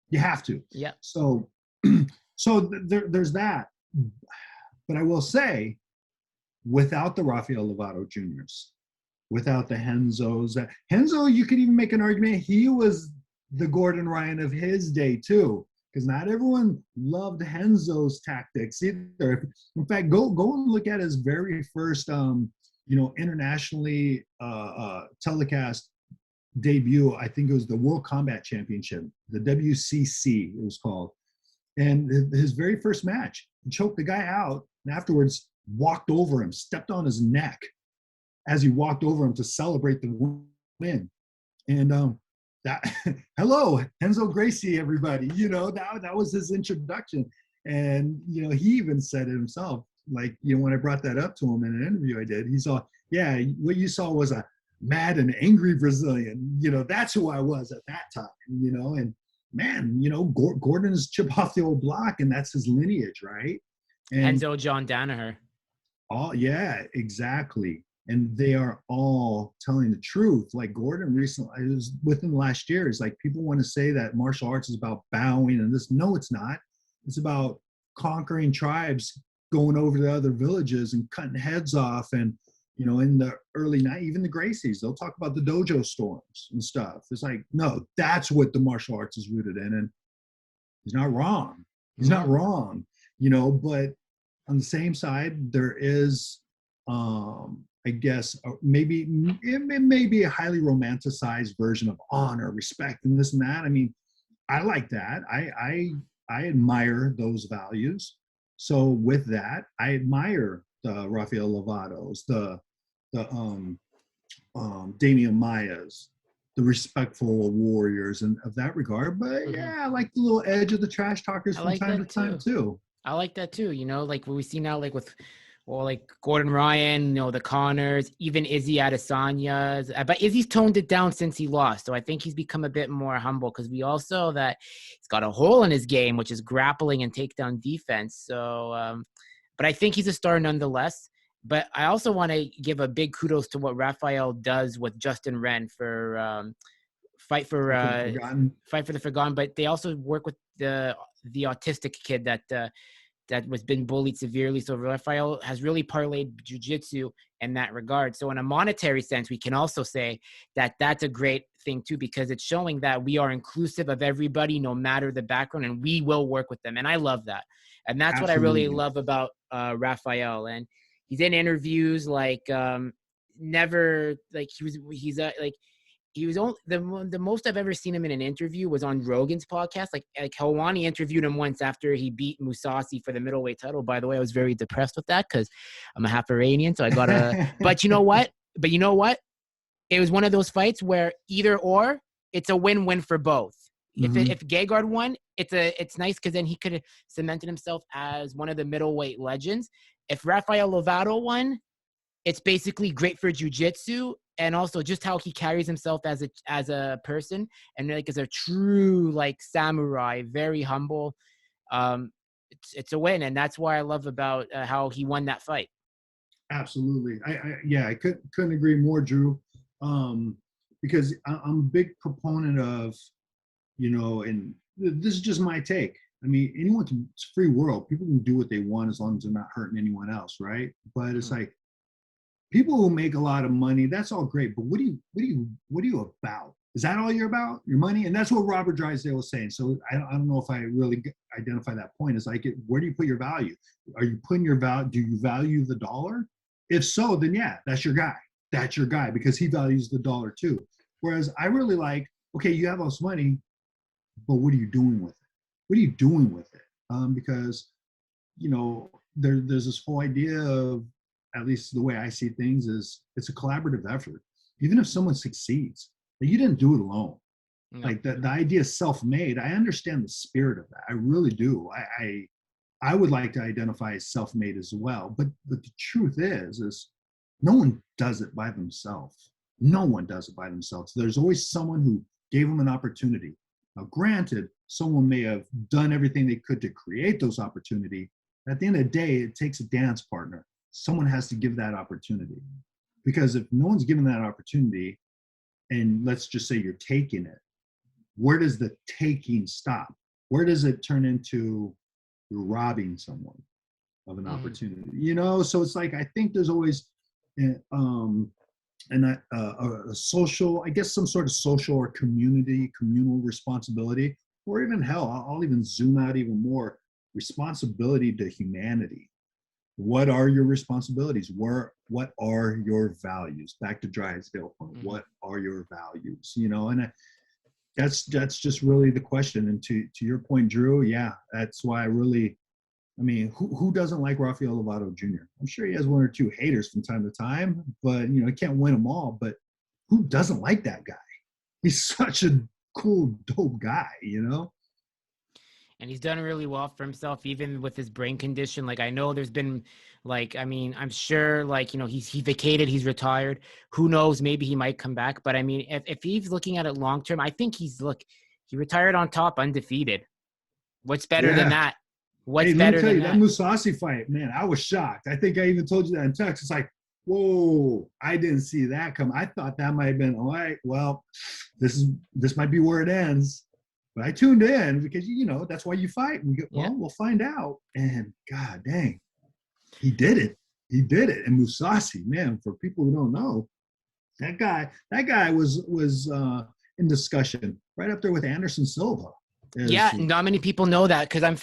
You have to. Yeah. So there's that. But I will say, without the Rafael Lovato Juniors, without the Renzos, Renzo, you could even make an argument he was the Gordon Ryan of his day too, because not everyone loved Renzo's tactics either. In fact, go and look at his very first internationally telecast debut. I think it was the World Combat Championship, the WCC it was called. And his very first match, he choked the guy out and afterwards walked over him, stepped on his neck as he walked over him to celebrate the win. And hello, Renzo Gracie, everybody. That was his introduction. And, he even said it himself, like, when I brought that up to him in an interview I did, he saw, yeah, what you saw was a mad and angry Brazilian. That's who I was at that time, and man, Gordon is chip off the old block, and that's his lineage, right? And Enzo John Danaher. Oh, yeah, exactly. And they are all telling the truth. Like Gordon recently, it was within the last year, it's like people want to say that martial arts is about bowing and this. No, it's not. It's about conquering tribes, going over to other villages and cutting heads off. And, in the early night, even the Gracies, they'll talk about the dojo storms and stuff. It's like, no, that's what the martial arts is rooted in. And he's not wrong. He's not wrong, but on the same side, there is, I guess, maybe it may be a highly romanticized version of honor, respect, and this and that. I mean, I like that. I admire those values. So with that, I admire the Rafael Lovatos, the Damian Mayas, the respectful warriors, and of that regard. But yeah, I like the little edge of the trash talkers from time to time too. I like that too. Like what we see now, like with. Or like Gordon Ryan, the Connors, even Izzy Adesanya's. But Izzy's toned it down since he lost. So I think he's become a bit more humble because we all saw that he's got a hole in his game, which is grappling and takedown defense. So, but I think he's a star nonetheless. But I also want to give a big kudos to what Rafael does with Justin Wren for Fight for the Forgotten. But they also work with the autistic kid that that was been bullied severely. So Rafael has really parlayed jiu-jitsu in that regard. So in a monetary sense, we can also say that that's a great thing too, because it's showing that we are inclusive of everybody, no matter the background, and we will work with them. And I love that. And that's what I really Absolutely. love about Rafael. And he's in interviews never like he was only the most I've ever seen him in an interview was on Rogan's podcast. Like Helwani interviewed him once after he beat Musasi for the middleweight title. By the way, I was very depressed with that because I'm a half Iranian, so I gotta. But you know what? It was one of those fights where either or, it's a win-win for both. Mm-hmm. If Gegard won, it's nice because then he could have cemented himself as one of the middleweight legends. If Rafael Lovato won, it's basically great for jiu-jitsu and also just how he carries himself as a person and like as a true like samurai, very humble. It's a win, and that's why I love about how he won that fight. Absolutely. I couldn't agree more, Drew. Because I'm a big proponent of, and this is just my take. I mean, it's a free world. People can do what they want as long as they're not hurting anyone else, right? But it's like people who make a lot of money, that's all great. But what are you about? Is that all you're about? Your money? And that's what Robert Drysdale was saying. So I don't know if I really identify that point. It's like, where do you put your value? Are you putting your value? Do you value the dollar? If so, then yeah, that's your guy. That's your guy because he values the dollar too. Whereas I really like, okay, you have all this money, but what are you doing with it? What are you doing with it? Because, there's this whole idea of, at least the way I see things, is it's a collaborative effort. Even if someone succeeds, you didn't do it alone. No. Like the idea of self-made, I understand the spirit of that. I really do. I would like to identify as self-made as well. But the truth is no one does it by themselves. No one does it by themselves. There's always someone who gave them an opportunity. Now, granted, someone may have done everything they could to create those opportunity. At the end of the day, it takes a dance partner. Someone has to give that opportunity. Because if no one's given that opportunity, and let's just say you're taking it, where does the taking stop? Where does it turn into you're robbing someone of an opportunity? So it's like, I think there's always a social, I guess some sort of social or communal responsibility, or even I'll even zoom out even more, responsibility to humanity. What are your responsibilities? What are your values? Back to Drysdale point. What are your values? And that's just really the question. And to your point, Drew, yeah, that's why who doesn't like Rafael Lovato Jr.? I'm sure he has one or two haters from time to time, but he can't win them all. But who doesn't like that guy? He's such a cool, dope guy, And he's done really well for himself, even with his brain condition. Like, I know there's been I'm sure he vacated, he's retired. Who knows? Maybe he might come back. But if he's looking at it long term, I think he retired on top, undefeated. What's better than that? What's better than that? That Musasi fight, man, I was shocked. I think I even told you that in text. It's like, whoa, I didn't see that come. I thought that might have been, all right, well, this might be where it ends. But I tuned in because, that's why you fight. We'll find out. And God dang, he did it. He did it. And Musasi, man, for people who don't know, that guy was in discussion right up there with Anderson Silva. Not many people know that because I'm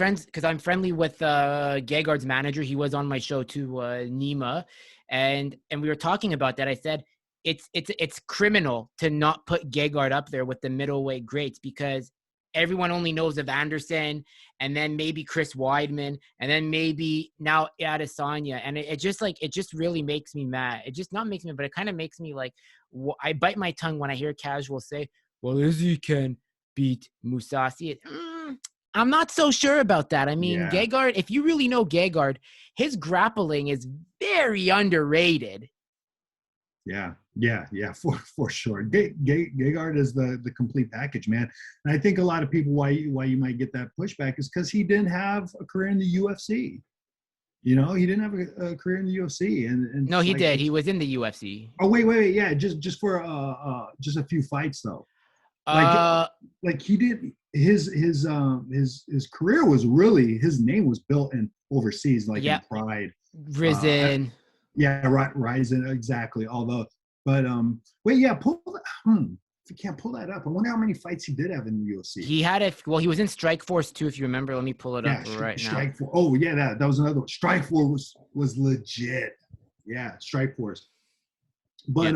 friendly with Gegard's manager. He was on my show too, Nima, and we were talking about that. I said it's criminal to not put Gegard up there with the middleweight greats because everyone only knows of Anderson and then maybe Chris Weidman and then maybe now Adesanya, and it just really makes me mad. It just not makes me, but it kind of makes me like I bite my tongue when I hear casuals say, "Well, Izzy can beat Musasi." I'm not so sure about that. Gegard, if you really know Gegard, his grappling is very underrated. Yeah, for sure. Gegard is the complete package, man. And I think a lot of people why you might get that pushback is because he didn't have a career in the UFC. He didn't have a career in the UFC. And no, he did. He was in the UFC. Oh wait, yeah, just for just a few fights though. Like Uh, like he did his career was really, his name was built in overseas, like in yeah, Pride. I, Risen. yeah, right, Ryzen, exactly. Although, but wait, yeah, if you can't pull that up, I wonder how many fights he did have in the UFC. He had a well. He was in Strike Force too, if you remember. Let me pull it up Yeah, right now. Strike Force. Oh yeah, that was another one. Strike Force was legit. Yeah, Strike Force. Yeah. But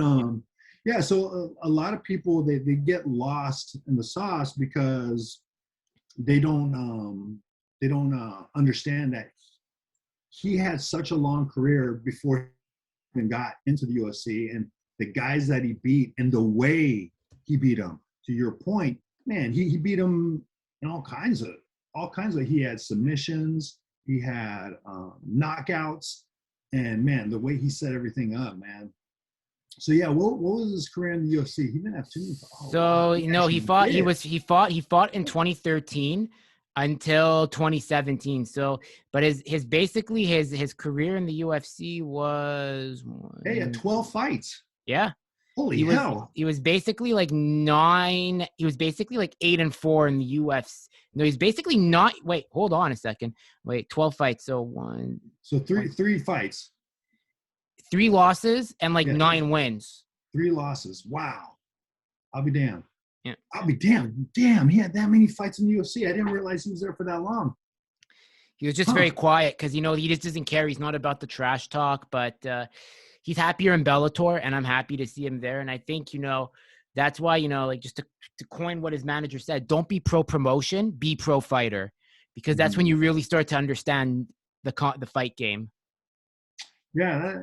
yeah, so a lot of people, they get lost in the sauce because they don't understand that he had such a long career before he even got into the UFC, and the guys that he beat and the way he beat them. To your point, man, he beat them in all kinds of. He had submissions, he had knockouts, and man, the way he set everything up, man. So yeah, what was his career in the UFC? He didn't have too many. Oh wow, So he no, he actually fought. did. He fought in 2013 until 2017. So, but his basically his career in the UFC was Hey, had 12 fights. yeah. Holy hell. He was basically like nine. He was basically like 8-4 in the UFC. No, he's basically not. Wait, hold on a second. Wait, 12 fights. So So three fights. 3 losses and like Yeah, 9 wins. 3 losses. Wow. I'll be damned. Yeah. I'll be damned. Damn, he had that many fights in the UFC. I didn't realize he was there for that long. He was just Huh. very quiet because he just doesn't care. He's not about the trash talk, but he's happier in Bellator, and I'm happy to see him there. And I think that's why like just to coin what his manager said, don't be pro promotion, be pro fighter, because that's when you really start to understand the fight game. Yeah,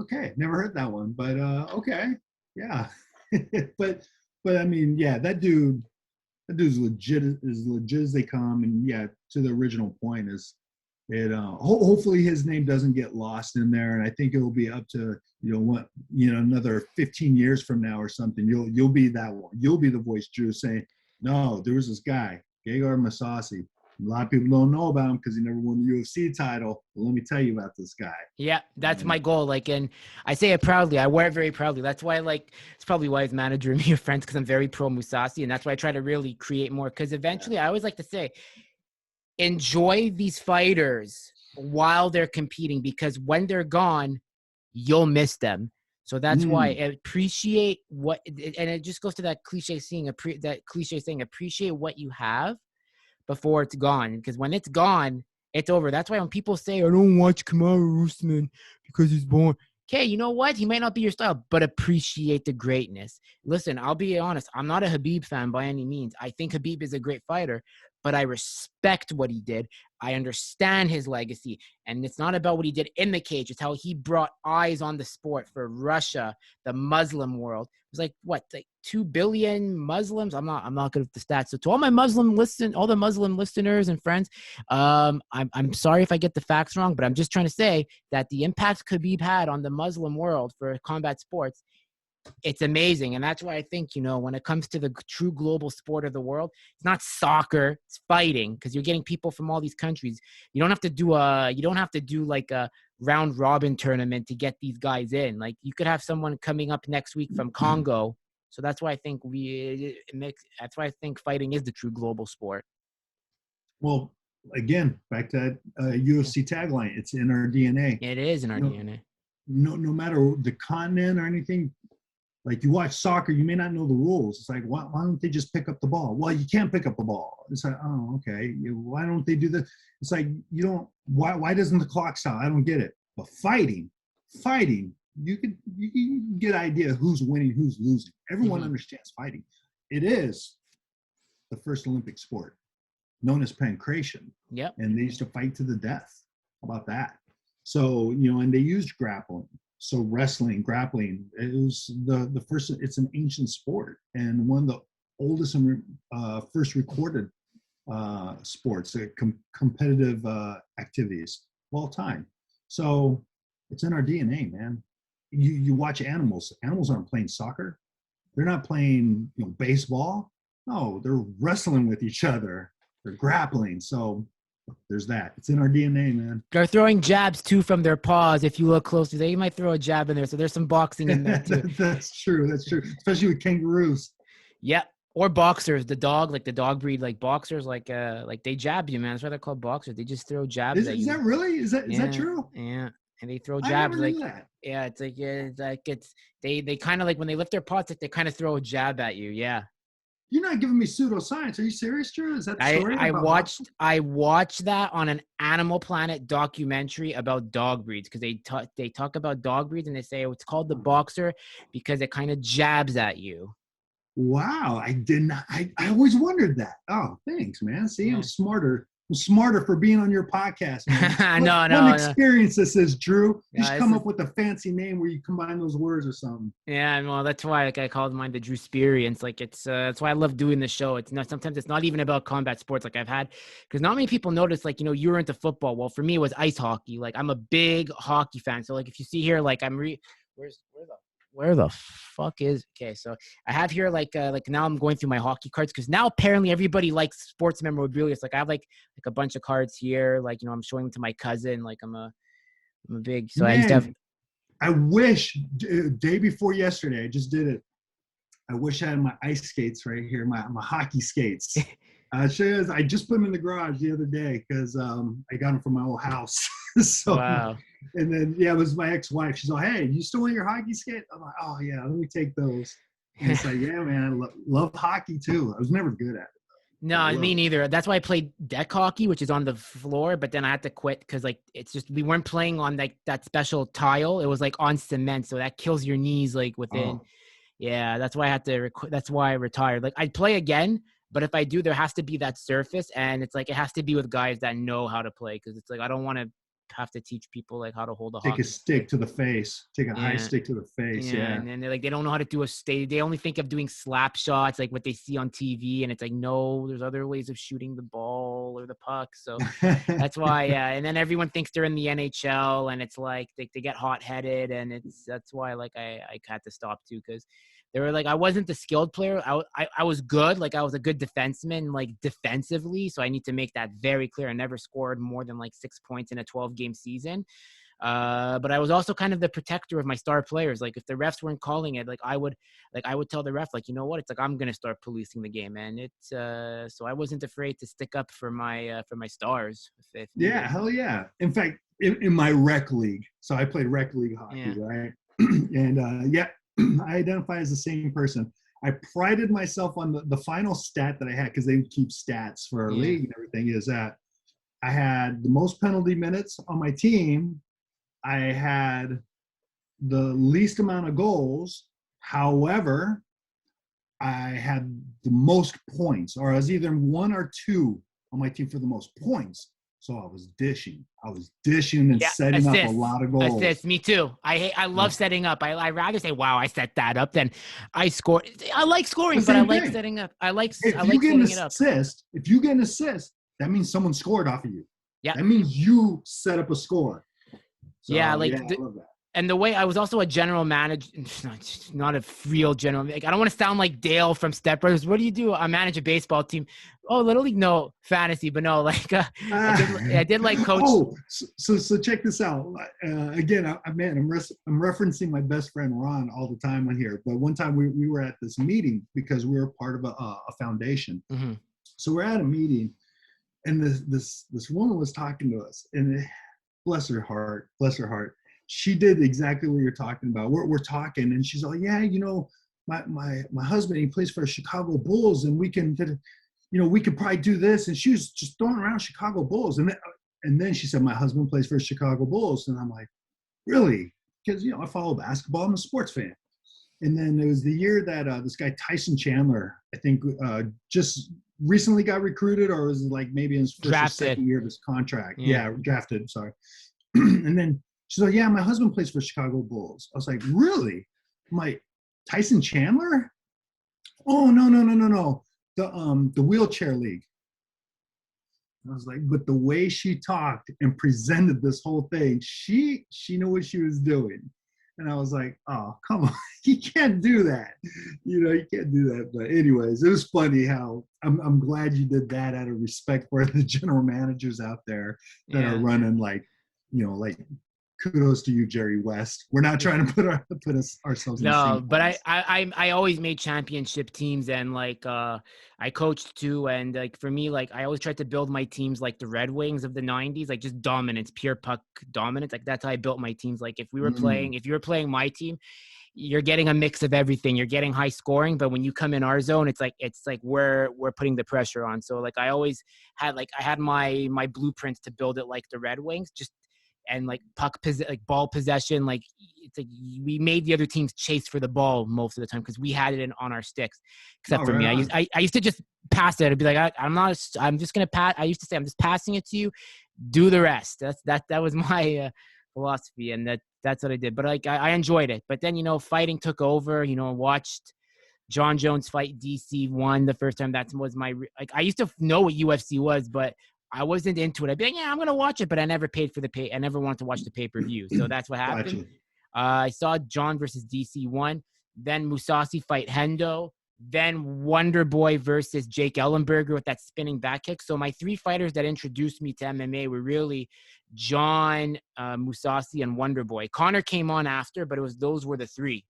okay. Never heard that one, but okay. Yeah. but I mean, yeah, that dude's legit, as legit as they come. And yeah, to the original point is it hopefully his name doesn't get lost in there. And I think it'll be up to another 15 years from now or something, you'll be that one. You'll be the voice, Drew, saying, no, there was this guy, Gegard Mousasi. A lot of people don't know about him because he never won the UFC title. But let me tell you about this guy. Yeah, that's my goal. Like, and I say it proudly. I wear it very proudly. That's why, it's probably why his manager and me are friends, because I'm very pro Mousasi, and that's why I try to really create more. Because eventually, I always like to say, enjoy these fighters while they're competing, because when they're gone, you'll miss them. So that's why appreciate what, and it just goes to that cliche saying, appreciate what you have before it's gone. Because when it's gone, it's over. That's why when people say, I don't watch Kamaru Usman because he's born. Okay, you know what? He might not be your style, but appreciate the greatness. Listen, I'll be honest. I'm not a Khabib fan by any means. I think Khabib is a great fighter, but I respect what he did. I understand his legacy. And it's not about what he did in the cage. It's how he brought eyes on the sport for Russia, the Muslim world. It was like 2 billion Muslims. I'm not good at the stats. So to all the Muslim listeners and friends, I'm sorry if I get the facts wrong, but I'm just trying to say that the impact Khabib had on the Muslim world for combat sports, it's amazing. And that's why I think, when it comes to the true global sport of the world, it's not soccer, it's fighting, because you're getting people from all these countries. You don't have to do like a round robin tournament to get these guys in. Like, you could have someone coming up next week from Congo. So that's why I think that's why I think fighting is the true global sport. Well, again, back to that UFC tagline, it's in our DNA. It is in our DNA. No matter the continent or anything, like you watch soccer, you may not know the rules. It's like, why don't they just pick up the ball? Well, you can't pick up the ball. It's like, oh, okay. Why don't they do this? It's like, why doesn't the clock stop? I don't get it. But fighting, you can get an idea who's winning, who's losing. Everyone understands fighting. It is the first Olympic sport, known as pancration. Yep. And they used to fight to the death. How about that? So, and they used grappling. So wrestling, grappling, it was the first, it's an ancient sport and one of the oldest and first recorded sports, competitive activities of all time. So it's in our DNA, man. You watch animals. Animals aren't playing soccer. They're not playing baseball. No, they're wrestling with each other. They're grappling. So there's that. It's in our DNA, man. They're throwing jabs too from their paws. If you look closely, they might throw a jab in there. So there's some boxing in there too. That's true. Especially with kangaroos. Yep. Or boxers, the dog, like the dog breed, like boxers, like they jab you, man. That's why they're called boxers. They just throw jabs at Is you. that really? Is that Yeah, true? yeah. And they throw I jabs never like, knew that. yeah, it's like, yeah, it's like they kind of like when they lift their paws, like they kind of throw a jab at you. Yeah. You're not giving me pseudoscience. Are you serious, Drew? Is that the I story I about boxing? watched that on an Animal Planet documentary about dog breeds, because they talk about dog breeds and they say it's called the boxer because it kind of jabs at you. Wow, I did not. I always wondered that. Oh, thanks, man. See, I'm Yeah. smarter. I'm smarter for being on your podcast, man. No, What an no, no. experience this is, Drew. You should This come is, up with a fancy name where you combine those words or something. yeah, well, that's why like I called mine the Drew Experience. Like it's that's why I love doing the show. It's not, sometimes it's not even about combat sports. Like I've had, because not many people notice, like, you were into football. Well, for me it was ice hockey. Like I'm a big hockey fan. So like if you see here, like where the fuck is, okay, so I have here like now I'm going through my hockey cards, because now apparently everybody likes sports memorabilia. It's like I have like a bunch of cards here, like, I'm showing them to my cousin. Like I'm a big, so I used to have. Man, I wish day before yesterday, I just did it. I wish I had my ice skates right here, my hockey skates. I just put them in the garage the other day because I got them from my old house. So, Wow. and then, yeah, it was my ex-wife. She's like, hey, you still want your hockey skate? I'm like, oh, yeah, let me take those. And it's like, yeah, man, I love hockey too. I was never good at it. No, me neither. That's why I played deck hockey, which is on the floor, but then I had to quit because like it's just, we weren't playing on like that special tile. It was like on cement, so that kills your knees like within. Oh, Yeah, that's why I had to. That's why I retired. Like I'd play again, but if I do, there has to be that surface, and it's like it has to be with guys that know how to play, because it's like I don't want to have to teach people like how to hold a take a hockey stick stick. to the face. Take a high Yeah. stick to the face. Yeah, Yeah. and then they don't know how to do a stay. They only think of doing slap shots, like what they see on TV, and it's like, no, there's other ways of shooting the ball or the puck. So that's why, yeah. And then everyone thinks they're in the NHL, and it's like they get hot headed, and that's why like I had to stop too, because they were like, I wasn't the skilled player. I was good, like I was a good defenseman, like defensively. So I need to make that very clear. I never scored more than like 6 points in a 12-game season. But I was also kind of the protector of my star players. Like if the refs weren't calling it, like I would tell the ref, like, you know what, it's like I'm gonna start policing the game, and it's so I wasn't afraid to stick up for my stars if Yeah, needed. hell yeah. In fact, in my rec league, so I played rec league hockey, Yeah. right? And yeah, I identify as the same person. I prided myself on the final stat that I had, because they keep stats for our Yeah. league and everything, is that I had the most penalty minutes on my team. I had the least amount of goals. However, I had the most points, or I was either one or two on my team for the most points. So I was dishing. And Yeah, setting up a lot of goals. assists. Me too. I love setting up. I rather say, wow, I set that up than I scored. I like scoring, but I like Thing. setting up. I like If you get an setting it up. assist, that means someone scored off of you. Yeah. That means you set up a score. So, yeah, like I love that. And the way I was also a general manager, not a real general. Like, I don't want to sound like Dale from Step Brothers. What do you do? I manage a baseball team. Oh, Little League, no, fantasy, but no, like I did like coach. Oh, so check this out. Again, I'm referencing my best friend Ron all the time on here. But one time we were at this meeting because we were part of a foundation. Mm-hmm. So we're at a meeting, and this woman was talking to us, and bless her heart. She did exactly what you're talking about. We're talking, and she's like, yeah, my husband, he plays for the Chicago Bulls, and we can probably do this. And she was just throwing around Chicago Bulls. And then she said, my husband plays for the Chicago Bulls. And I'm like, really? Because, I follow basketball. I'm a sports fan. And then it was the year that this guy, Tyson Chandler, I think just recently got recruited, or was it like maybe in his first or second year of his contract. Yeah, drafted, sorry. And then she's like, yeah, my husband plays for Chicago Bulls. I was like, really? I'm like, Tyson Chandler? Oh, no. The wheelchair league. I was like, but the way she talked and presented this whole thing, she knew what she was doing. And I was like, oh, come on. You can't do that. You can't do that. But anyways, it was funny how I'm glad you did that out of respect for the general managers out there that are running like kudos to you, Jerry West. We're not trying to put ourselves in the No, same but class. I always made championship teams, and like I coached too, and like for me, like I always tried to build my teams like the Red Wings of the '90s, like just dominance, pure puck dominance. Like that's how I built my teams. Like if you were playing my team, you're getting a mix of everything. You're getting high scoring, but when you come in our zone, it's like we're putting the pressure on. So like I always had I had my blueprints to build it like the Red Wings, just and like like ball possession. Like it's like we made the other teams chase for the ball most of the time because we had it on our sticks. Except for Right me, on. I used to just pass it. I'd be like, I'm just gonna pass. I used to say I'm just passing it to you. Do the rest. That was my philosophy, and that's what I did. But like I enjoyed it. But then fighting took over. Watched John Jones fight DC1 the first time. That was my like I used to know what UFC was, but I wasn't into it. I'd be like, yeah, I'm gonna watch it, but I never paid for the pay. I never wanted to watch the pay-per-view. So that's what happened. Gotcha. I saw John versus DC1, then Musasi fight Hendo, then Wonder Boy versus Jake Ellenberger with that spinning back kick. So my three fighters that introduced me to MMA were really John, Musasi, and Wonder Boy. Connor came on after, but those were the three.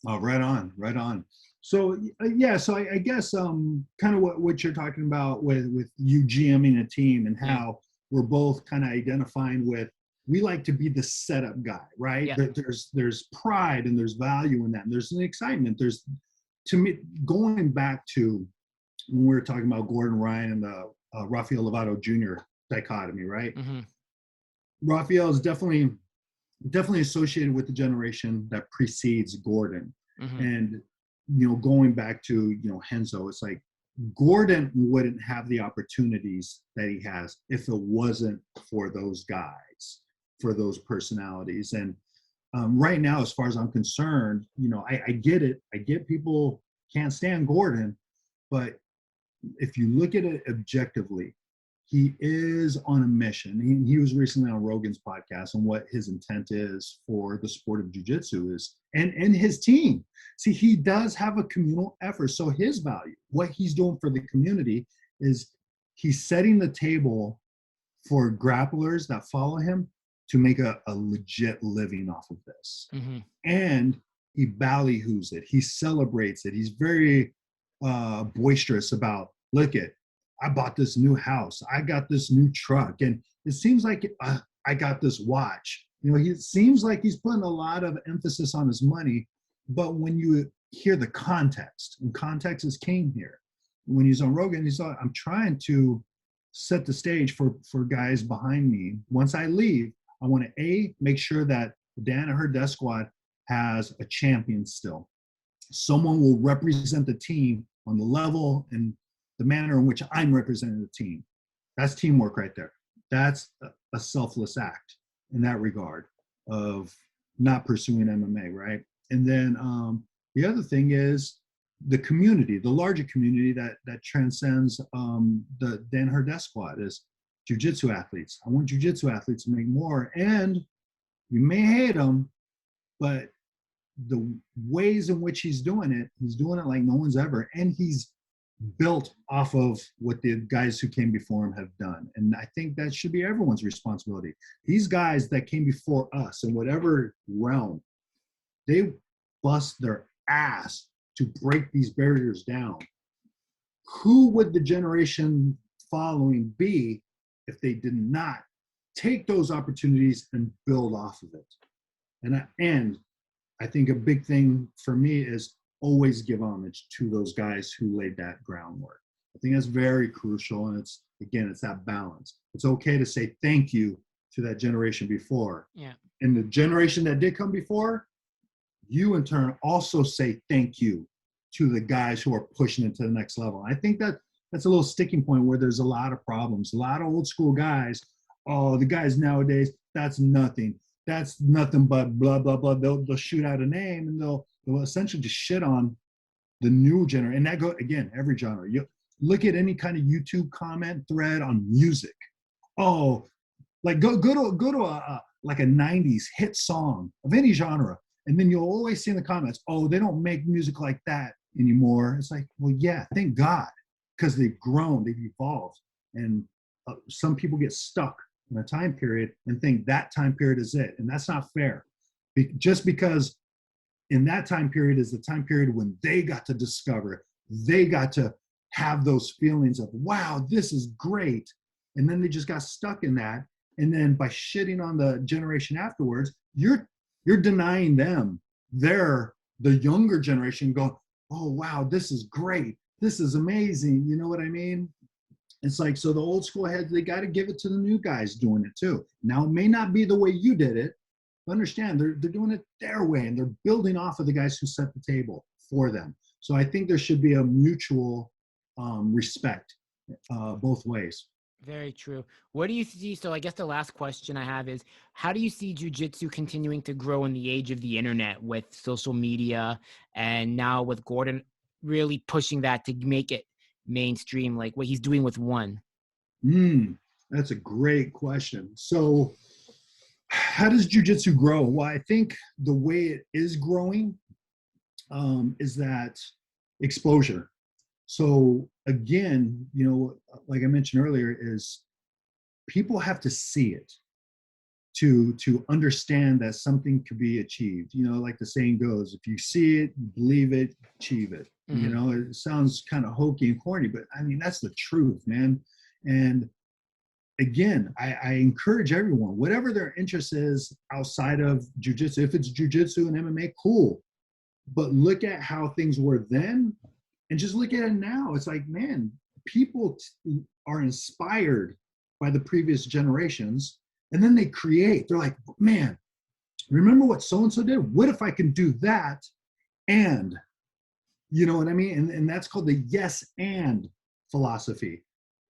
Oh, right on, right on. So yeah, so I guess kind of what you're talking about with you GMing a team and how we're both kind of identifying with we like to be the setup guy, right? Yeah. There's pride and there's value in that. And there's an excitement. There's to me going back to when we were talking about Gordon Ryan and the Rafael Lovato Jr. dichotomy, right? Mm-hmm. Rafael is definitely associated with the generation that precedes Gordon. Mm-hmm. And, going back to, Henzo, it's like Gordon wouldn't have the opportunities that he has if it wasn't for those guys, for those personalities. And right now, as far as I'm concerned, I get it. I get people can't stand Gordon, but if you look at it objectively, he is on a mission. He was recently on Rogan's podcast on what his intent is for the sport of jiu-jitsu is, and his team. See, he does have a communal effort. So his value, what he's doing for the community is he's setting the table for grapplers that follow him to make a legit living off of this. Mm-hmm. And he ballyhoos it. He celebrates it. He's very boisterous about, look at, I bought this new house. I got this new truck. And it seems like I got this watch. He seems like he's putting a lot of emphasis on his money. But when you hear the context, and context is king here. When he's on Rogan, he's like, I'm trying to set the stage for guys behind me. Once I leave, I want to, make sure that Dan and her death squad has a champion still. Someone will represent the team on the level and the manner in which I'm representing the team. That's teamwork right there. That's a selfless act in that regard of not pursuing MMA, right? And then the other thing is the community, the larger community that transcends the Dan-Her Death Squad is jiu-jitsu athletes. I want jiu-jitsu athletes to make more. And you may hate them, but the ways in which he's doing it like no one's ever. And he's built off of what the guys who came before him have done. And I think that should be everyone's responsibility. These guys that came before us in whatever realm, they bust their ass to break these barriers down. Who would the generation following be if they did not take those opportunities and build off of it? And I think a big thing for me is always give homage to those guys who laid that groundwork. I think that's very crucial. And it's that balance. It's okay to say thank you to that generation before. Yeah. And the generation that did come before, you in turn also say thank you to the guys who are pushing it to the next level. I think that's a little sticking point where there's a lot of problems. A lot of old school guys, the guys nowadays, that's nothing. That's nothing but blah, blah, blah. They'll shoot out a name and they'll essentially just shit on the new generation. And that go again, every genre. You look at any kind of YouTube comment thread on music. Oh, like go to a like a 90s hit song of any genre. And then you'll always see in the comments, oh, they don't make music like that anymore. It's like, well, yeah, thank God, because they've grown, they've evolved. And some people get stuck in a time period and think that time period is it. And that's not fair. Just because in that time period is the time period when they got to discover, they got to have those feelings of, wow, this is great. And then they just got stuck in that. And then by shitting on the generation afterwards, you're denying them. They're the younger generation going, oh, wow, this is great. This is amazing. You know what I mean? It's like, so the old school heads, they got to give it to the new guys doing it too. Now, it may not be the way you did it, but understand they're doing it their way, and they're building off of the guys who set the table for them. So I think there should be a mutual respect both ways. Very true. What do you see? So I guess the last question I have is, how do you see jiu-jitsu continuing to grow in the age of the internet with social media, and now with Gordon really pushing that to make it mainstream, like what he's doing with One? That's a great question. So how does jiu-jitsu grow? Well, I think the way it is growing is that exposure. So again, you know, like I mentioned earlier, is people have to see it to understand that something could be achieved. You know, like the saying goes, if you see it, you believe it, achieve it. Mm-hmm. You know, it sounds kind of hokey and corny, but I mean, that's the truth, man. And again, I encourage everyone, whatever their interest is outside of jiu-jitsu, if it's jiu-jitsu and MMA, cool. But look at how things were then and just look at it now. It's like, man, people are inspired by the previous generations, and then they create. They're like, man, remember what so-and-so did? What if I can do that? And, you know what I mean? And that's called the yes and philosophy.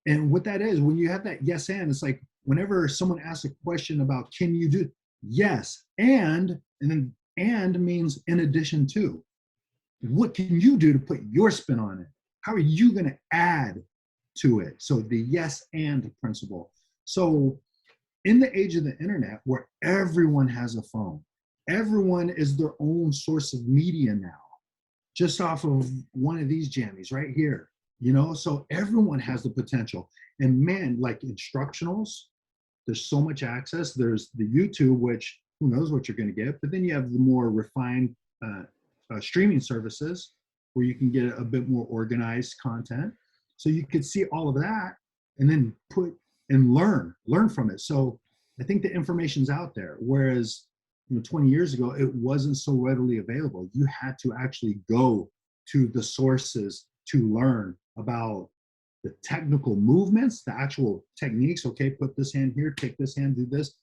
And what that is, when you have that yes and, it's like whenever someone asks a question about, can you do, yes, and then and means in addition to. What can you do to put your spin on it? How are you going to add to it? So the yes and principle. So in the age of the internet, where everyone has a phone, everyone is their own source of media now, just off of one of these jammies right here, you know? So everyone has the potential. And man, like instructionals, there's so much access. There's the YouTube, which who knows what you're going to get, but then you have the more refined streaming services where you can get a bit more organized content. So you could see all of that and then put and learn from it. So I think the information's out there. Whereas, you know, 20 years ago, it wasn't so readily available. You had to actually go to the sources to learn about the technical movements, the actual techniques. Okay, put this hand here, take this hand, do this.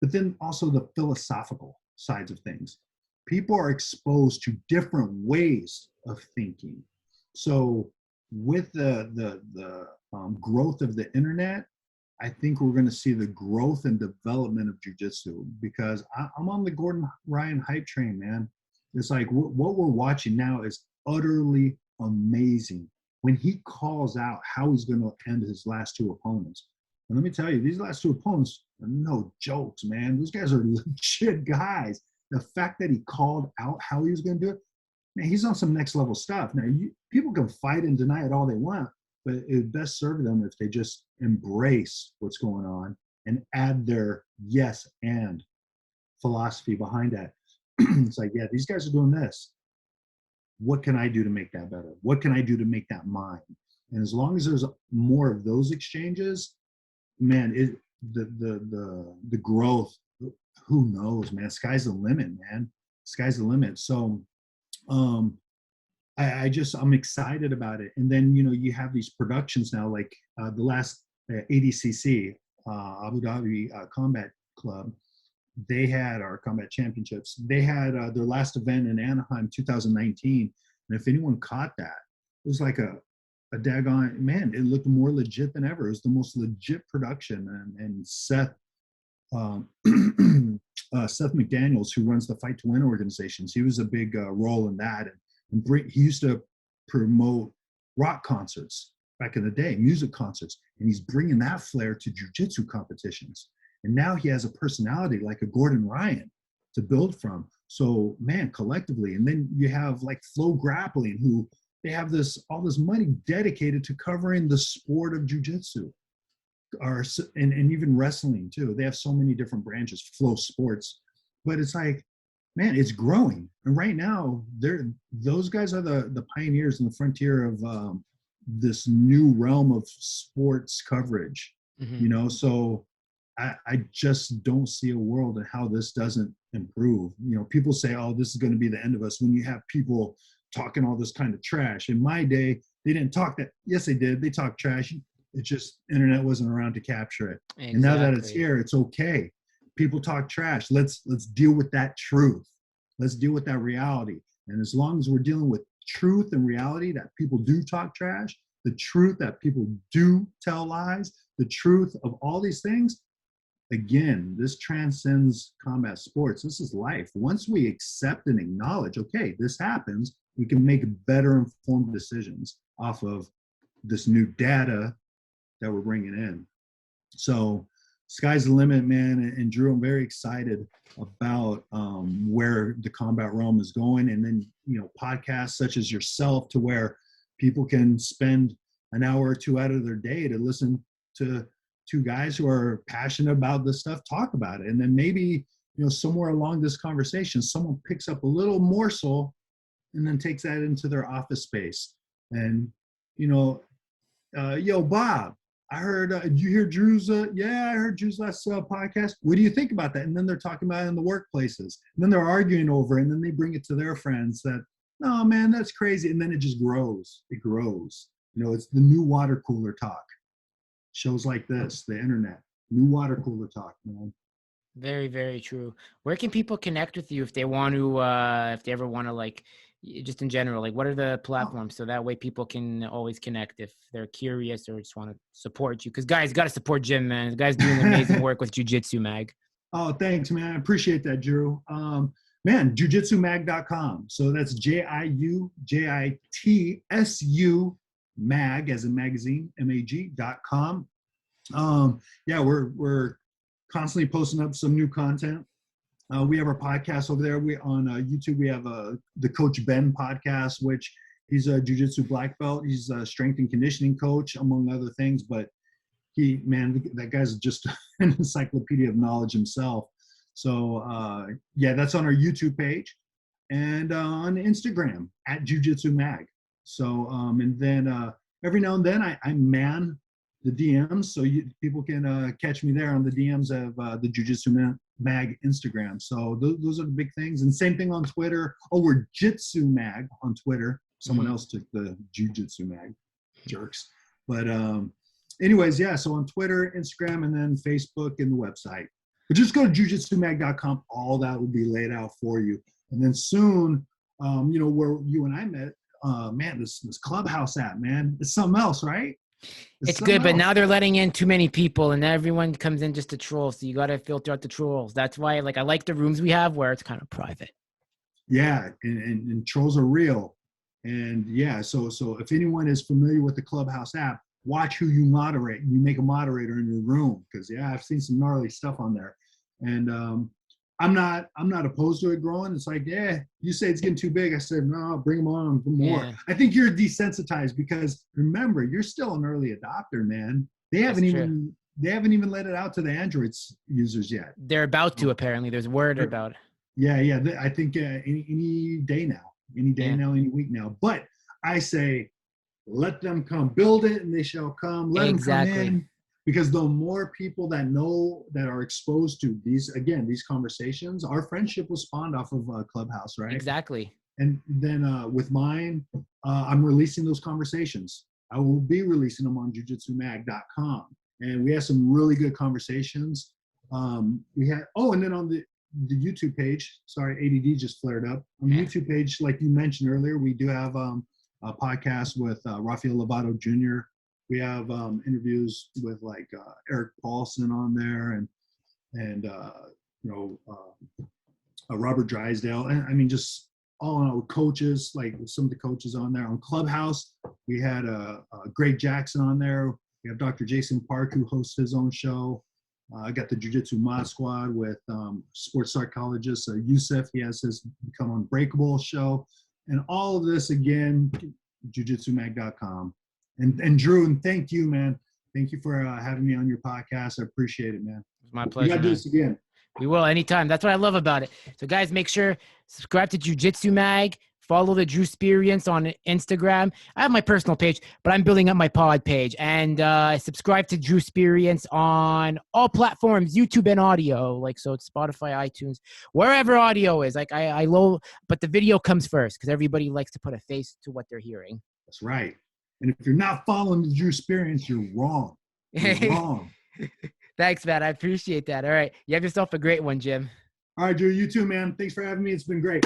But then also the philosophical sides of things. People are exposed to different ways of thinking. So with the growth of the internet, I think we're going to see the growth and development of jiu-jitsu, because I'm on the Gordon Ryan hype train, man. It's like what we're watching now is utterly amazing. When he calls out how he's going to end his last two opponents. And let me tell you, these last two opponents are no jokes, man. Those guys are legit guys. The fact that he called out how he was going to do it, man, he's on some next level stuff. Now, people can fight and deny it all they want, but it would best serve them if they just embrace what's going on and add their yes and philosophy behind that. It's like, yeah, these guys are doing this. What can I do to make that better? What can I do to make that mine? And as long as there's more of those exchanges, man, the growth, who knows, man? Sky's the limit, man. Sky's the limit. So I'm excited about it. And then, you know, you have these productions now, like the last ADCC, Abu Dhabi Combat Club, they had our combat championships. They had their last event in Anaheim 2019. And if anyone caught that, it was like a daggone, man, it looked more legit than ever. It was the most legit production. And Seth McDaniels, who runs the Fight to Win organizations, he was a big role in that. And he used to promote rock concerts back in the day, music concerts, and he's bringing that flair to jiu-jitsu competitions. And now he has a personality like a Gordon Ryan to build from. So, man, collectively. And then you have like Flow Grappling, who they have all this money dedicated to covering the sport of jiu-jitsu. and even wrestling too. They have so many different branches, flow sports, but it's like, man, it's growing. And right now, those guys are the pioneers in the frontier of this new realm of sports coverage. Mm-hmm. So I just don't see a world in how this doesn't improve. People say, oh, this is going to be the end of us, when you have people talking all this kind of trash. In my day, they didn't talk that. Yes, they did. They talked trash. It's just internet wasn't around to capture it. Exactly. And now that it's here, it's okay. People talk trash. Let's deal with that truth. Let's deal with that reality. And as long as we're dealing with truth and reality, that people do talk trash, the truth that people do tell lies, the truth of all these things, again, this transcends combat sports. This is life. Once we accept and acknowledge, okay, this happens, we can make better informed decisions off of this new data that we're bringing in. So sky's the limit, man. And Drew, I'm very excited about where the combat realm is going. And then, podcasts such as yourself, to where people can spend an hour or two out of their day to listen to two guys who are passionate about this stuff talk about it. And then maybe, somewhere along this conversation, someone picks up a little morsel and then takes that into their office space. And, yo, Bob, I heard, did you hear Drew's? Yeah, I heard Drew's last podcast. What do you think about that? And then they're talking about it in the workplaces. And then they're arguing over it. And then they bring it to their friends that, no, man, that's crazy. And then it just grows. It grows. It's the new water cooler talk. Shows like this, the internet, new water cooler talk, man. Very, very true. Where can people connect with you if they want to, if they ever want to, like, just in general, like, what are the platforms? So that way people can always connect if they're curious or just want to support you. Because guys, got to support Jim, man. The guy's doing amazing work with Jiujitsu Mag. Oh, thanks, man. I appreciate that, Drew. Man, Jiujitsumag.com. So that's JIUJITSU Mag, as a magazine, MAG.com. Yeah, we're constantly posting up some new content. We have our podcast over there. We on YouTube. We have the Coach Ben podcast, which he's a jiu-jitsu black belt. He's a strength and conditioning coach, among other things. But that guy's just an encyclopedia of knowledge himself. So yeah, that's on our YouTube page, and on Instagram at Jiujitsu Mag. So and then every now and then I man the DMs, so people can catch me there on the DMs of the Jiujitsu Mag Instagram. So those are the big things. And same thing on Twitter. Oh, we're Jitsu Mag on Twitter. Someone else took the Jiujitsu Mag, jerks. But anyways, yeah, so on Twitter, Instagram, and then Facebook and the website. But just go to jiujitsumag.com. All that will be laid out for you. And then soon, where you and I met, man, this Clubhouse app, man, it's something else, right? It's good, but now they're letting in too many people, and everyone comes in just to troll. So you got to filter out the trolls. That's why, like, I like the rooms we have where it's kind of private. Yeah, and trolls are real. And yeah, so if anyone is familiar with the Clubhouse app, watch who you moderate. You make a moderator in your room, because yeah, I've seen some gnarly stuff on there. And I'm not opposed to it growing. It's like, yeah, you say it's getting too big. I said, no, bring them on for more. Yeah. I think you're desensitized, because remember, you're still an early adopter, man. They haven't even let it out to the Android users yet. They're about to, apparently. There's word about it. Yeah. I think any day now, any week now. But I say, let them come, build it, and they shall come. Let them come in. Because the more people that know, that are exposed to these conversations, our friendship was spawned off of Clubhouse, right? Exactly. And then with mine, I'm releasing those conversations. I will be releasing them on jiujitsumag.com. And we had some really good conversations. And then on the YouTube page, sorry, ADD just flared up. On the YouTube page, like you mentioned earlier, we do have a podcast with Rafael Lovato Jr., we have interviews with like Eric Paulson on there, and Robert Drysdale, and I mean, just all in all, coaches, like some of the coaches on there. On Clubhouse, we had Greg Jackson on there. We have Dr. Jason Park, who hosts his own show. I got the Jiu-Jitsu Mod Squad with sports psychologist Yusuf. He has his Become Unbreakable show, and all of this again, jiujitsumag.com. And Drew, and thank you, man. Thank you for having me on your podcast. I appreciate it, man. It's my We pleasure, got to do man. this again. We will anytime. That's what I love about it. So, guys, make sure subscribe to Jiujitsu Mag. Follow the Drew Experience on Instagram. I have my personal page, but I'm building up my pod page. And subscribe to Drew Experience on all platforms, YouTube and audio. Like, so it's Spotify, iTunes, wherever audio is. Like, I low, but the video comes first because everybody likes to put a face to what they're hearing. That's right. And if you're not following the Drew Experience, you're wrong. You're wrong. Thanks, man. I appreciate that. All right. You have yourself a great one, Jim. All right, Drew. You too, man. Thanks for having me. It's been great.